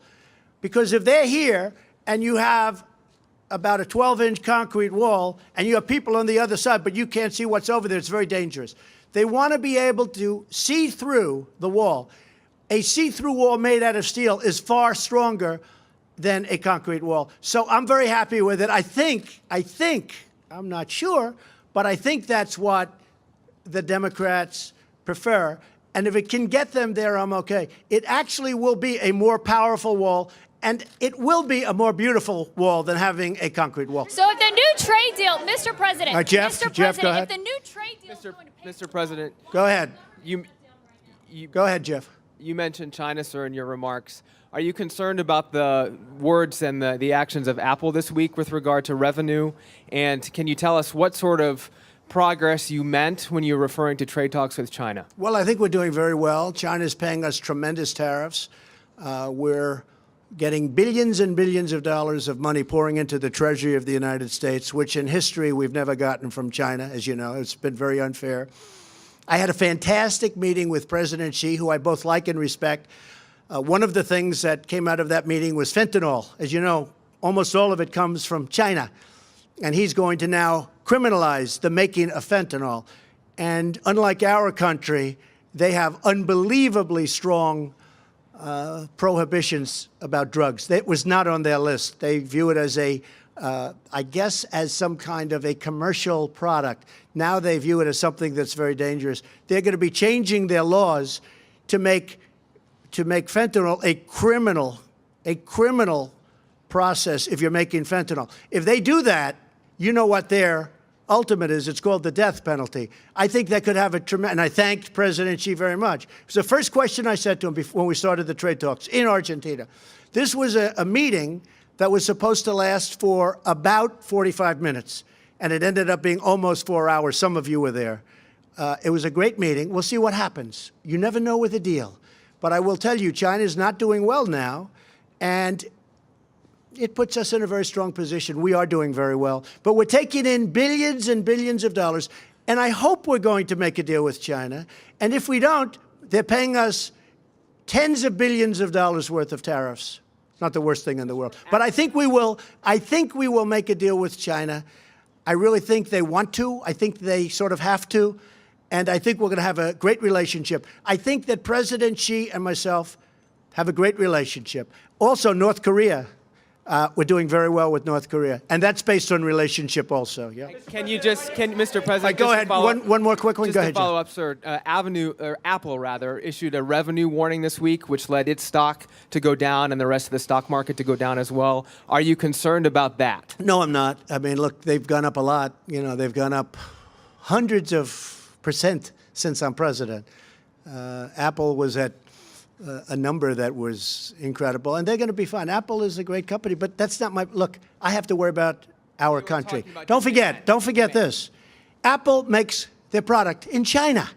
Speaker 1: Because if they're here and you have about a 12-inch concrete wall and you have people on the other side, but you can't see what's over there, it's very dangerous. They want to be able to see through the wall. A see-through wall made out of steel is far stronger than a concrete wall. So I'm very happy with it. I think, I'm not sure, but I think that's what the Democrats prefer. And if it can get them there, I'm okay. It actually will be a more powerful wall, and it will be a more beautiful wall than having a concrete wall.
Speaker 12: So if the new trade deal, Mr. President,
Speaker 1: All right, Jeff, go ahead.
Speaker 12: if the new trade deal is going to pay
Speaker 14: Mr. President,
Speaker 1: Go ahead.
Speaker 14: you
Speaker 1: Go ahead, Jeff.
Speaker 14: you mentioned China, sir, in your remarks. Are you concerned about the words and the actions of Apple this week with regard to revenue? And can you tell us what sort of progress you meant when you were referring to trade talks with China?
Speaker 1: Well, I think we're doing very well. China's paying us tremendous tariffs. We're getting billions and billions of dollars of money pouring into the Treasury of the United States, which in history we've never gotten from China, as you know. It's been very unfair. I had a fantastic meeting with President Xi, who I both like and respect. One of the things that came out of that meeting was fentanyl. As you know, almost all of it comes from China. And he's going to now criminalize the making of fentanyl. And unlike our country, they have unbelievably strong prohibitions about drugs. That was not on their list. They view it as I guess, as some kind of a commercial product. Now they view it as something that's very dangerous. They're going to be changing their laws to make fentanyl a criminal process if you're making fentanyl. If they do that, you know what their ultimate is. It's called the death penalty. I think that could have a tremendous, and I thanked President Xi very much. It was the first question I said to him when we started the trade talks in Argentina. This was a meeting that was supposed to last for about 45 minutes, and it ended up being almost 4 hours. Some of you were there. It was a great meeting. We'll see what happens. You never know with a deal. But I will tell you, China is not doing well now, and it puts us in a very strong position. We are doing very well. But we're taking in billions and billions of dollars, and I hope we're going to make a deal with China. And if we don't, they're paying us tens of billions of dollars worth of tariffs. It's not the worst thing in the world. But I think we will make a deal with China. I really think they want to. I think they sort of have to. And I think we're going to have a great relationship. I think that President Xi and myself have a great relationship. Also, North Korea. We're doing very well with North Korea. And that's based on relationship also, yeah?
Speaker 14: Mr. President,
Speaker 1: go ahead, one more quick one.
Speaker 14: Just
Speaker 1: Go
Speaker 14: to
Speaker 1: ahead,
Speaker 14: follow up, sir. Apple, issued a revenue warning this week, which led its stock to go down and the rest of the stock market to go down as well. Are you concerned about that?
Speaker 1: No, I'm not. I mean, look, they've gone up a lot. You know, they've gone up hundreds of % since I'm president. Apple was at a number that was incredible, and they're going to be fine. Apple is a great company, but that's not my look. I have to worry about our country. Don't forget this. Apple makes their product in China.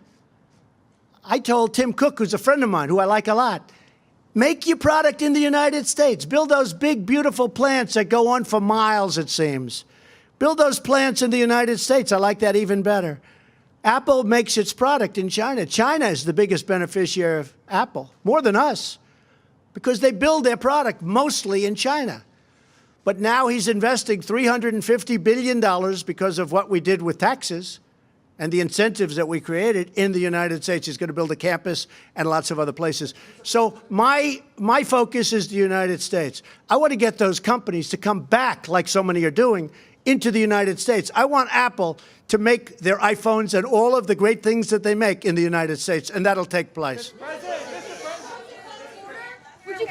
Speaker 1: I told Tim Cook, who's a friend of mine, who I like a lot, make your product in the United States. Build those big, beautiful plants that go on for miles, it seems. Build those plants in the United States. I like that even better. Apple makes its product in China. China is the biggest beneficiary of Apple, more than us, because they build their product mostly in China. But now he's investing $350 billion because of what we did with taxes and the incentives that we created in the United States. He's going to build a campus and lots of other places. So my focus is the United States. I want to get those companies to come back, like so many are doing, into the United States. I want Apple to make their iPhones and all of the great things that they make in the United States, and that'll take place.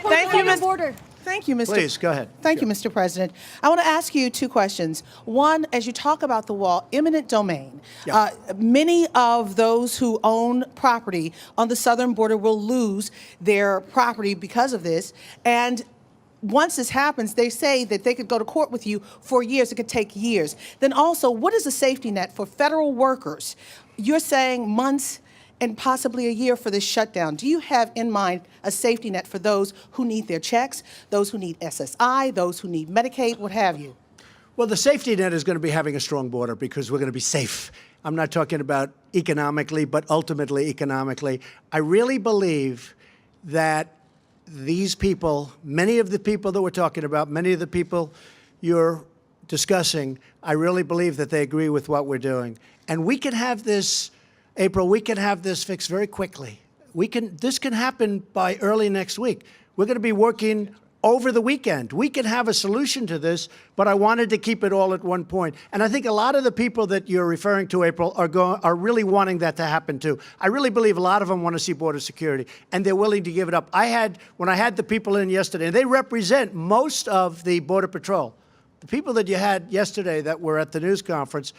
Speaker 15: Thank you, Mr. Thank you, Mr.
Speaker 1: Please, go ahead.
Speaker 15: Thank you, Mr. President. I want to ask you two questions. One, as you talk about the wall, eminent domain.
Speaker 1: Yeah.
Speaker 15: Many of those who own property on the southern border will lose their property because of this. And once this happens, they say that they could go to court with you for years. It could take years. Then also, what is a safety net for federal workers? You're saying months and possibly a year for this shutdown. Do you have in mind a safety net for those who need their checks, those who need SSI, those who need Medicaid, what have you?
Speaker 1: Well, the safety net is going to be having a strong border because we're going to be safe. I'm not talking about economically, but ultimately economically. I really believe that these people, many of the people that we're talking about, many of the people you're discussing, I really believe that they agree with what we're doing. And we can have this, April, we can have this fixed very quickly. This can happen by early next week. We're going to be working over the weekend. We can have a solution to this, but I wanted to keep it all at one point. And I think a lot of the people that you're referring to, April, are really wanting that to happen too. I really believe a lot of them want to see border security, and they're willing to give it up. When I had the people in yesterday, and they represent most of the Border Patrol. The people that you had yesterday that were at the news conference,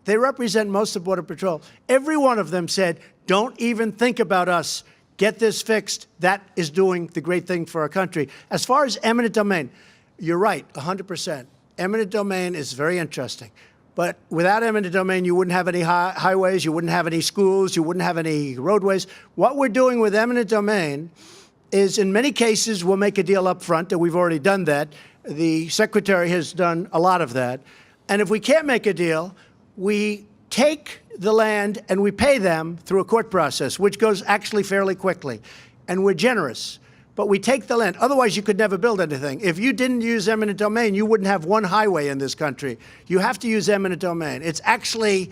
Speaker 1: they represent most of Border Patrol. Every one of them said, don't even think about us. Get this fixed. That is doing the great thing for our country. As far as eminent domain, you're right, 100%. Eminent domain is very interesting. But without eminent domain, you wouldn't have any highways, you wouldn't have any schools, you wouldn't have any roadways. What we're doing with eminent domain is, in many cases, we'll make a deal up front, and we've already done that. The Secretary has done a lot of that. And if we can't make a deal, we take the land and we pay them through a court process, which goes actually fairly quickly. And we're generous, but we take the land. Otherwise, you could never build anything. If you didn't use eminent domain, you wouldn't have one highway in this country. You have to use eminent domain. It's actually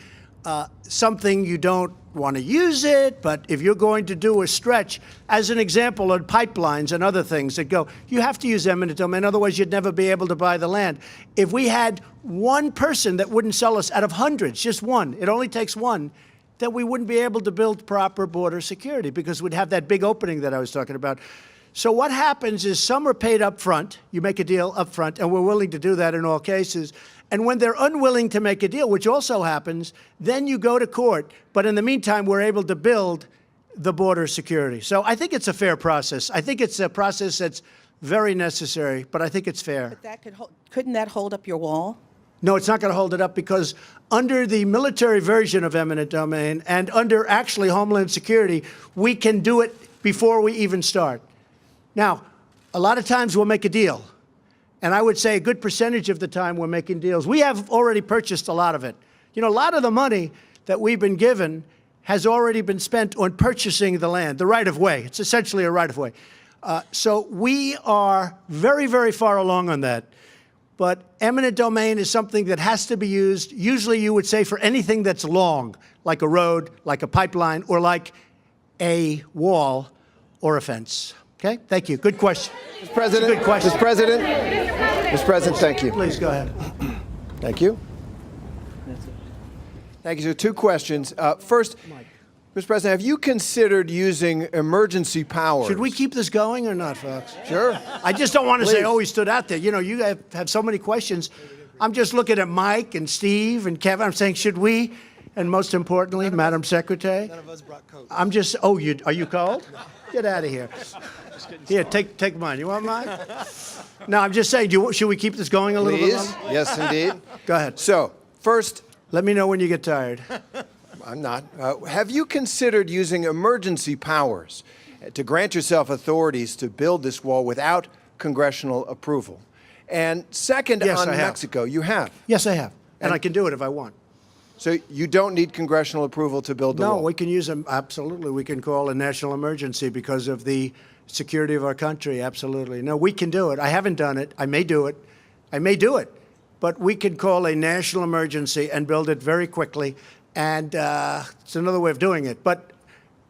Speaker 1: something you don't want to use it, but if you're going to do a stretch, as an example, on pipelines and other things that go, you have to use eminent domain, otherwise you'd never be able to buy the land. If we had one person that wouldn't sell us out of hundreds, just one, it only takes one, then we wouldn't be able to build proper border security because we'd have that big opening that I was talking about. So what happens is some are paid up front, you make a deal up front, and we're willing to do that in all cases. And when they're unwilling to make a deal, which also happens, then you go to court. But in the meantime, we're able to build the border security. So I think it's a fair process. I think it's a process that's very necessary, but I think it's fair.
Speaker 15: But couldn't that hold up your wall?
Speaker 1: No, it's not going to hold it up because under the military version of eminent domain and under actually Homeland Security, we can do it before we even start. Now, a lot of times we'll make a deal. And I would say a good percentage of the time we're making deals. We have already purchased a lot of it. You know, a lot of the money that we've been given has already been spent on purchasing the land, the right-of-way. It's essentially a right-of-way. So we are very, very far along on that. But eminent domain is something that has to be used, usually you would say for anything that's long, like a road, like a pipeline, or like a wall or a fence. Okay? Thank you. Good question.
Speaker 16: Mr. President,
Speaker 1: Good question.
Speaker 16: Mr. President, thank you.
Speaker 1: Please go ahead.
Speaker 16: Thank you. Thank you. So 2 questions. First, Mr. President, have you considered using emergency powers?
Speaker 1: Should we keep this going or not, folks?
Speaker 16: Sure.
Speaker 1: I just don't want to say,
Speaker 16: Please.
Speaker 1: oh, he stood out there. You know, you have so many questions. I'm just looking at Mike and Steve and Kevin. I'm saying, should we? And most importantly, Madam Secretary. None of us brought coats. I'm just, oh, are you cold? Get out of here. Here, take mine. You want mine? No, I'm just saying, should we keep this going a little bit
Speaker 16: Please.
Speaker 1: longer?
Speaker 16: Yes, indeed.
Speaker 1: Go ahead.
Speaker 16: So, first,
Speaker 1: let me know when you get tired.
Speaker 16: I'm not. Have you considered using emergency powers to grant yourself authorities to build this wall without congressional approval? And second,
Speaker 1: Yes,
Speaker 16: on
Speaker 1: I have.
Speaker 16: Mexico, you have.
Speaker 1: Yes, I have. And
Speaker 16: And-
Speaker 1: I can do it if I want.
Speaker 16: So you don't need congressional approval to build the
Speaker 1: No,
Speaker 16: wall?
Speaker 1: we can use them, absolutely. We can call a national emergency because of the security of our country, absolutely. No, we can do it. I haven't done it. I may do it. But we can call a national emergency and build it very quickly. And it's another way of doing it. But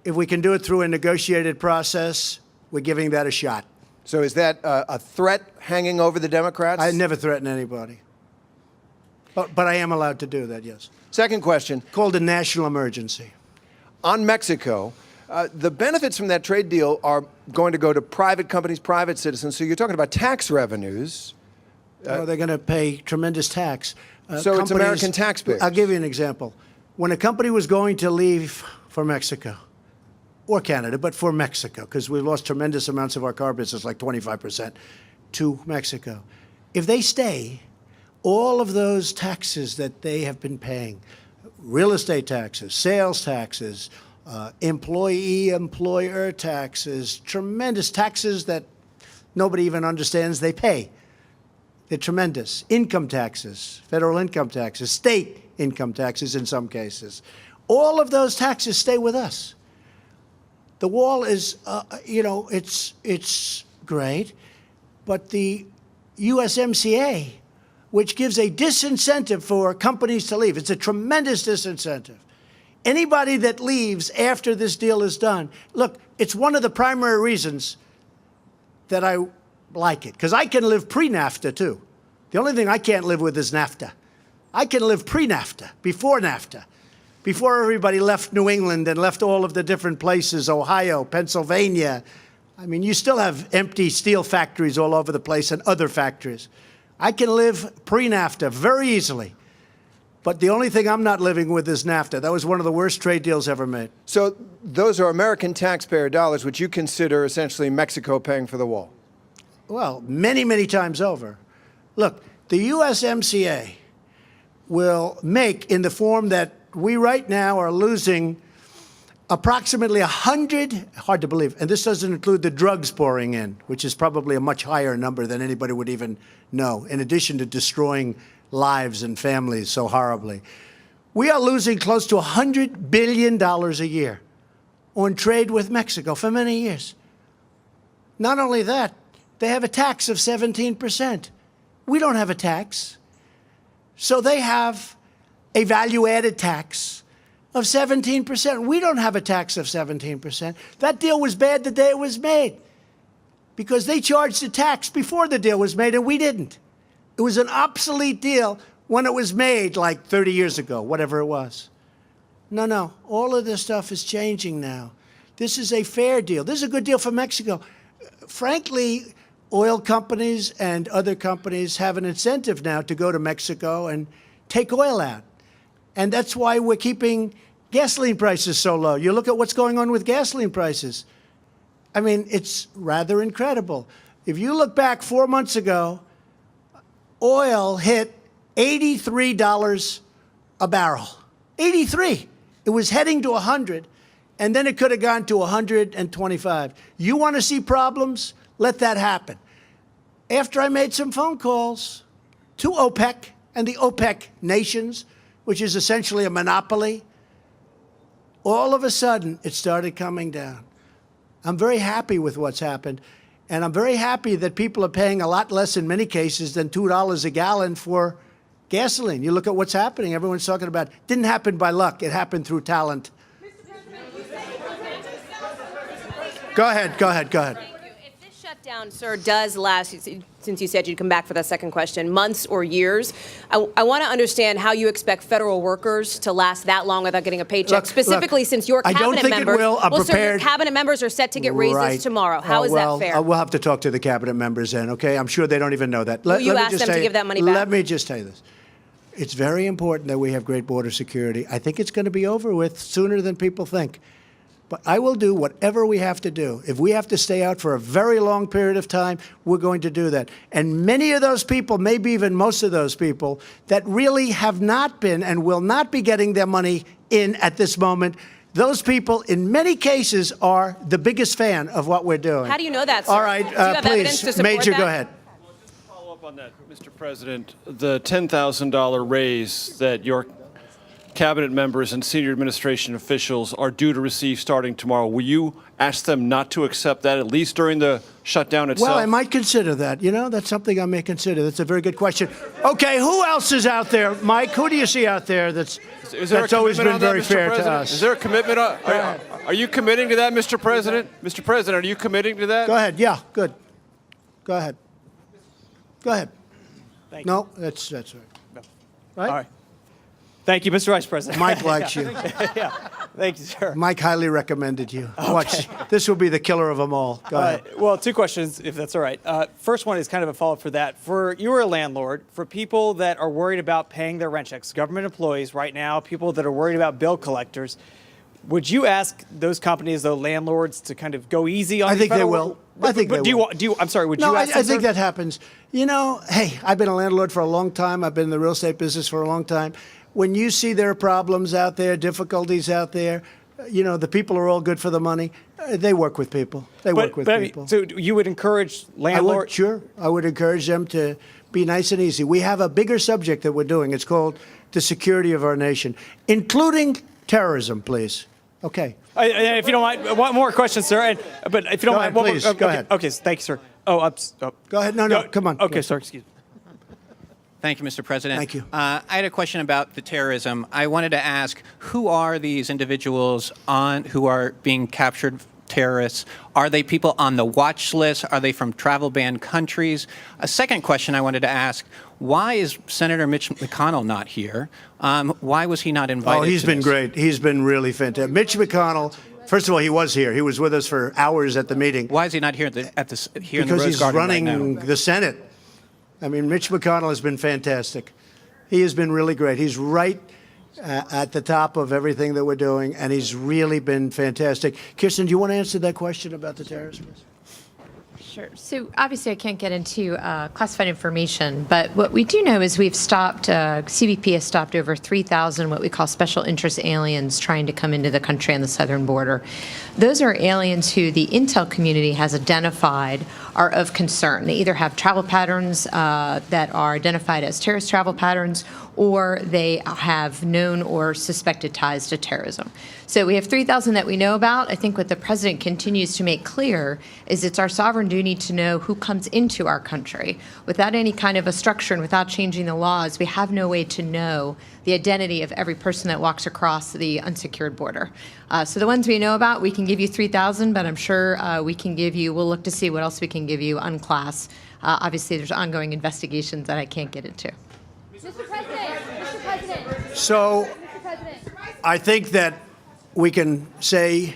Speaker 1: if we can do it through a negotiated process, we're giving that a shot.
Speaker 16: So is that a threat hanging over the Democrats?
Speaker 1: I never threaten anybody. But I am allowed to do that, yes.
Speaker 16: Second question.
Speaker 1: Called a national emergency.
Speaker 16: On Mexico, the benefits from that trade deal are going to go to private companies, private citizens. So you're talking about tax revenues.
Speaker 1: They're going to pay tremendous tax.
Speaker 16: So it's American taxpayers.
Speaker 1: I'll give you an example. When a company was going to leave for Mexico, or Canada, but for Mexico, because we've lost tremendous amounts of our car business, like 25%, to Mexico. If they stay, all of those taxes that they have been paying, real estate taxes, sales taxes, employer taxes, tremendous taxes that nobody even understands they pay. They're tremendous. Income taxes, federal income taxes, state income taxes in some cases. All of those taxes stay with us. The wall is, it's great, but the USMCA, which gives a disincentive for companies to leave, it's a tremendous disincentive. Anybody that leaves after this deal is done, look, it's one of the primary reasons that I like it, because I can live pre-NAFTA, too. The only thing I can't live with is NAFTA. I can live pre-NAFTA, before NAFTA, before everybody left New England and left all of the different places, Ohio, Pennsylvania. I mean, you still have empty steel factories all over the place and other factories. I can live pre-NAFTA very easily. But the only thing I'm not living with is NAFTA. That was one of the worst trade deals ever made.
Speaker 16: So those are American taxpayer dollars, which you consider essentially Mexico paying for the wall.
Speaker 1: Well, many, many times over. Look, the USMCA will make, in the form that we right now are losing, approximately 100, hard to believe, and this doesn't include the drugs pouring in, which is probably a much higher number than anybody would even know, in addition to destroying lives and families so horribly. We are losing close to $100 billion a year on trade with Mexico for many years. Not only that, they have a tax of 17%. We don't have a tax. So they have a value-added tax of 17%. We don't have a tax of 17%. That deal was bad the day it was made because they charged a tax before the deal was made and we didn't. It was an obsolete deal when it was made like 30 years ago, whatever it was. No, all of this stuff is changing now. This is a fair deal. This is a good deal for Mexico. Frankly, oil companies and other companies have an incentive now to go to Mexico and take oil out. And that's why we're keeping gasoline prices so low. You look at what's going on with gasoline prices. I mean, it's rather incredible. If you look back 4 months ago, oil hit $83 a barrel. 83. It was heading to 100, and then it could have gone to 125. You want to see problems? Let that happen. After I made some phone calls to OPEC and the OPEC nations, which is essentially a monopoly, all of a sudden, it started coming down. I'm very happy with what's happened. And I'm very happy that people are paying a lot less in many cases than $2 a gallon for gasoline. You look at what's happening. Everyone's talking about it. Didn't happen by luck. It happened through talent. Go ahead.
Speaker 10: If this shutdown, sir, does last, since you said you'd come back for that second question, months or years, I want to understand how you expect federal workers to last that long without getting a paycheck, specifically since your
Speaker 1: I
Speaker 10: cabinet
Speaker 1: don't think
Speaker 10: members.
Speaker 1: it will. I'm
Speaker 10: well, sir, your
Speaker 1: prepared.
Speaker 10: cabinet members are set to get raises
Speaker 1: Right.
Speaker 10: tomorrow. How is
Speaker 1: well,
Speaker 10: that fair?
Speaker 1: We'll have to talk to the cabinet members then, okay? I'm sure they don't even know that.
Speaker 10: Will you
Speaker 1: me
Speaker 10: ask
Speaker 1: just
Speaker 10: them to
Speaker 1: tell you-
Speaker 10: give that money back?
Speaker 1: Let me just tell you this. It's very important that we have great border security. I think it's going to be over with sooner than people think. But I will do whatever we have to do. If we have to stay out for a very long period of time, we're going to do that. And many of those people, maybe even most of those people, that really have not been and will not be getting their money in at this moment, those people, in many cases, are the biggest fan of what we're doing.
Speaker 10: How do you know that, sir?
Speaker 1: All right,
Speaker 10: Do you have evidence to
Speaker 1: please,
Speaker 10: support
Speaker 1: Major,
Speaker 10: that?
Speaker 1: go ahead.
Speaker 6: Follow up on that, Mr. President. The $10,000 raise that your cabinet members and senior administration officials are due to receive starting tomorrow, will you ask them not to accept that, at least during the shutdown itself?
Speaker 1: Well, I might consider that. You know, that's something I may consider. That's a very good question. Okay, who else is out there? Mike, who do you see out there that's always been very fair to us?
Speaker 6: Is there a commitment? Are you committing to that, Mr. President? Mr. President, are you committing to that?
Speaker 1: Go ahead. Yeah, good. Go ahead. Go ahead.
Speaker 11: Thank
Speaker 1: No, that's right. Right?
Speaker 11: All right. Thank you, Mr. Vice President.
Speaker 1: Mike likes you.
Speaker 11: Yeah. Thank you, sir.
Speaker 1: Mike highly recommended you. Watch. This will be the killer of them all. Go ahead.
Speaker 11: Well, two questions, if that's all right. First one is kind of a follow-up for that. You are a landlord. For people that are worried about paying their rent checks, government employees right now, people that are worried about bill collectors, would you ask those companies, the landlords, to kind of go easy on?
Speaker 1: I think they will. I think they will.
Speaker 11: Do you? I'm sorry. Would
Speaker 1: No,
Speaker 11: you ask?
Speaker 1: I think that happens. You know, hey, I've been a landlord for a long time. I've been in the real estate business for a long time. When you see there are problems out there, difficulties out there, you know, the people are all good for the money. They work with people. They work with people.
Speaker 11: So you would encourage landlords?
Speaker 1: Sure. I would encourage them to be nice and easy. We have a bigger subject that we're doing. It's called the security of our nation, including terrorism, please. Okay.
Speaker 11: If you don't mind, one more question, sir. But if you don't mind,
Speaker 1: Go ahead, please. Go ahead.
Speaker 11: Okay, thank you, sir.
Speaker 1: Go ahead. No, come on.
Speaker 11: Okay, sir, excuse me.
Speaker 17: Thank you, Mr. President.
Speaker 1: Thank you.
Speaker 17: I had a question about the terrorism. I wanted to ask, who are these individuals who are being captured terrorists? Are they people on the watch list? Are they from travel ban countries? A second question I wanted to ask, why is Senator Mitch McConnell not here? Why was he not invited?
Speaker 1: Oh, he's
Speaker 17: to
Speaker 1: been
Speaker 17: this?
Speaker 1: great. He's been really fantastic. Mitch McConnell, first of all, he was here. He was with us for hours at the meeting.
Speaker 17: Why is he not here here in the
Speaker 1: Because
Speaker 17: Rose
Speaker 1: he's
Speaker 17: Garden
Speaker 1: running
Speaker 17: right now?
Speaker 1: the Senate. I mean, Mitch McConnell has been fantastic. He has been really great. He's right at the top of everything that we're doing, and he's really been fantastic. Kirsten, do you want to answer that question about the terrorism?
Speaker 18: Sure. So obviously I can't get into classified information, but what we do know is we've stopped, CBP has stopped over 3,000 what we call special interest aliens trying to come into the country on the southern border. Those are aliens who the intel community has identified are of concern. They either have travel patterns that are identified as terrorist travel patterns, or they have known or suspected ties to terrorism. So we have 3,000 that we know about. I think what the president continues to make clear is it's our sovereign duty to know who comes into our country. Without any kind of a structure and without changing the laws, we have no way to know the identity of every person that walks across the unsecured border. So the ones we know about, we can give you 3,000, but I'm sure we'll look to see what else we can give you on class. Obviously, there's ongoing investigations that I can't get into.
Speaker 8: Mr. President.
Speaker 1: So I think that we can say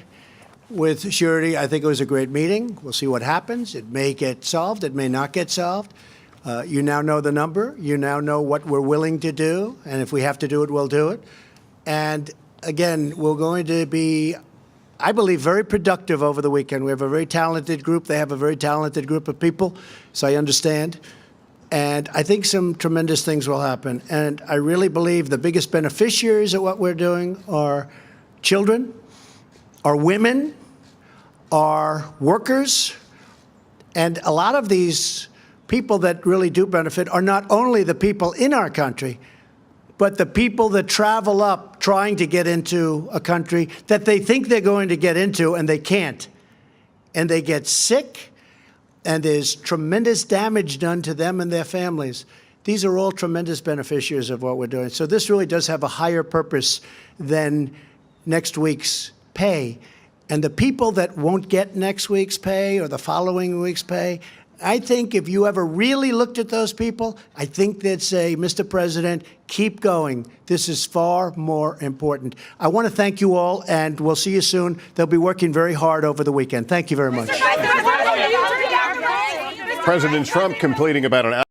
Speaker 1: with surety, I think it was a great meeting. We'll see what happens. It may get solved. It may not get solved. You now know the number. You now know what we're willing to do. And if we have to do it, we'll do it. And again, we're going to be, I believe, very productive over the weekend. We have a very talented group. They have a very talented group of people, so I understand. And I think some tremendous things will happen. And I really believe the biggest beneficiaries of what we're doing are children, are women, are workers. And a lot of these people that really do benefit are not only the people in our country, but the people that travel up trying to get into a country that they think they're going to get into and they can't. And they get sick, and there's tremendous damage done to them and their families. These are all tremendous beneficiaries of what we're doing. So this really does have a higher purpose than next week's pay. And the people that won't get next week's pay or the following week's pay, I think if you ever really looked at those people, I think they'd say, Mr. President, keep going. This is far more important. I want to thank you all, and we'll see you soon. They'll be working very hard over the weekend. Thank you very much.
Speaker 3: President Trump completing about an hour.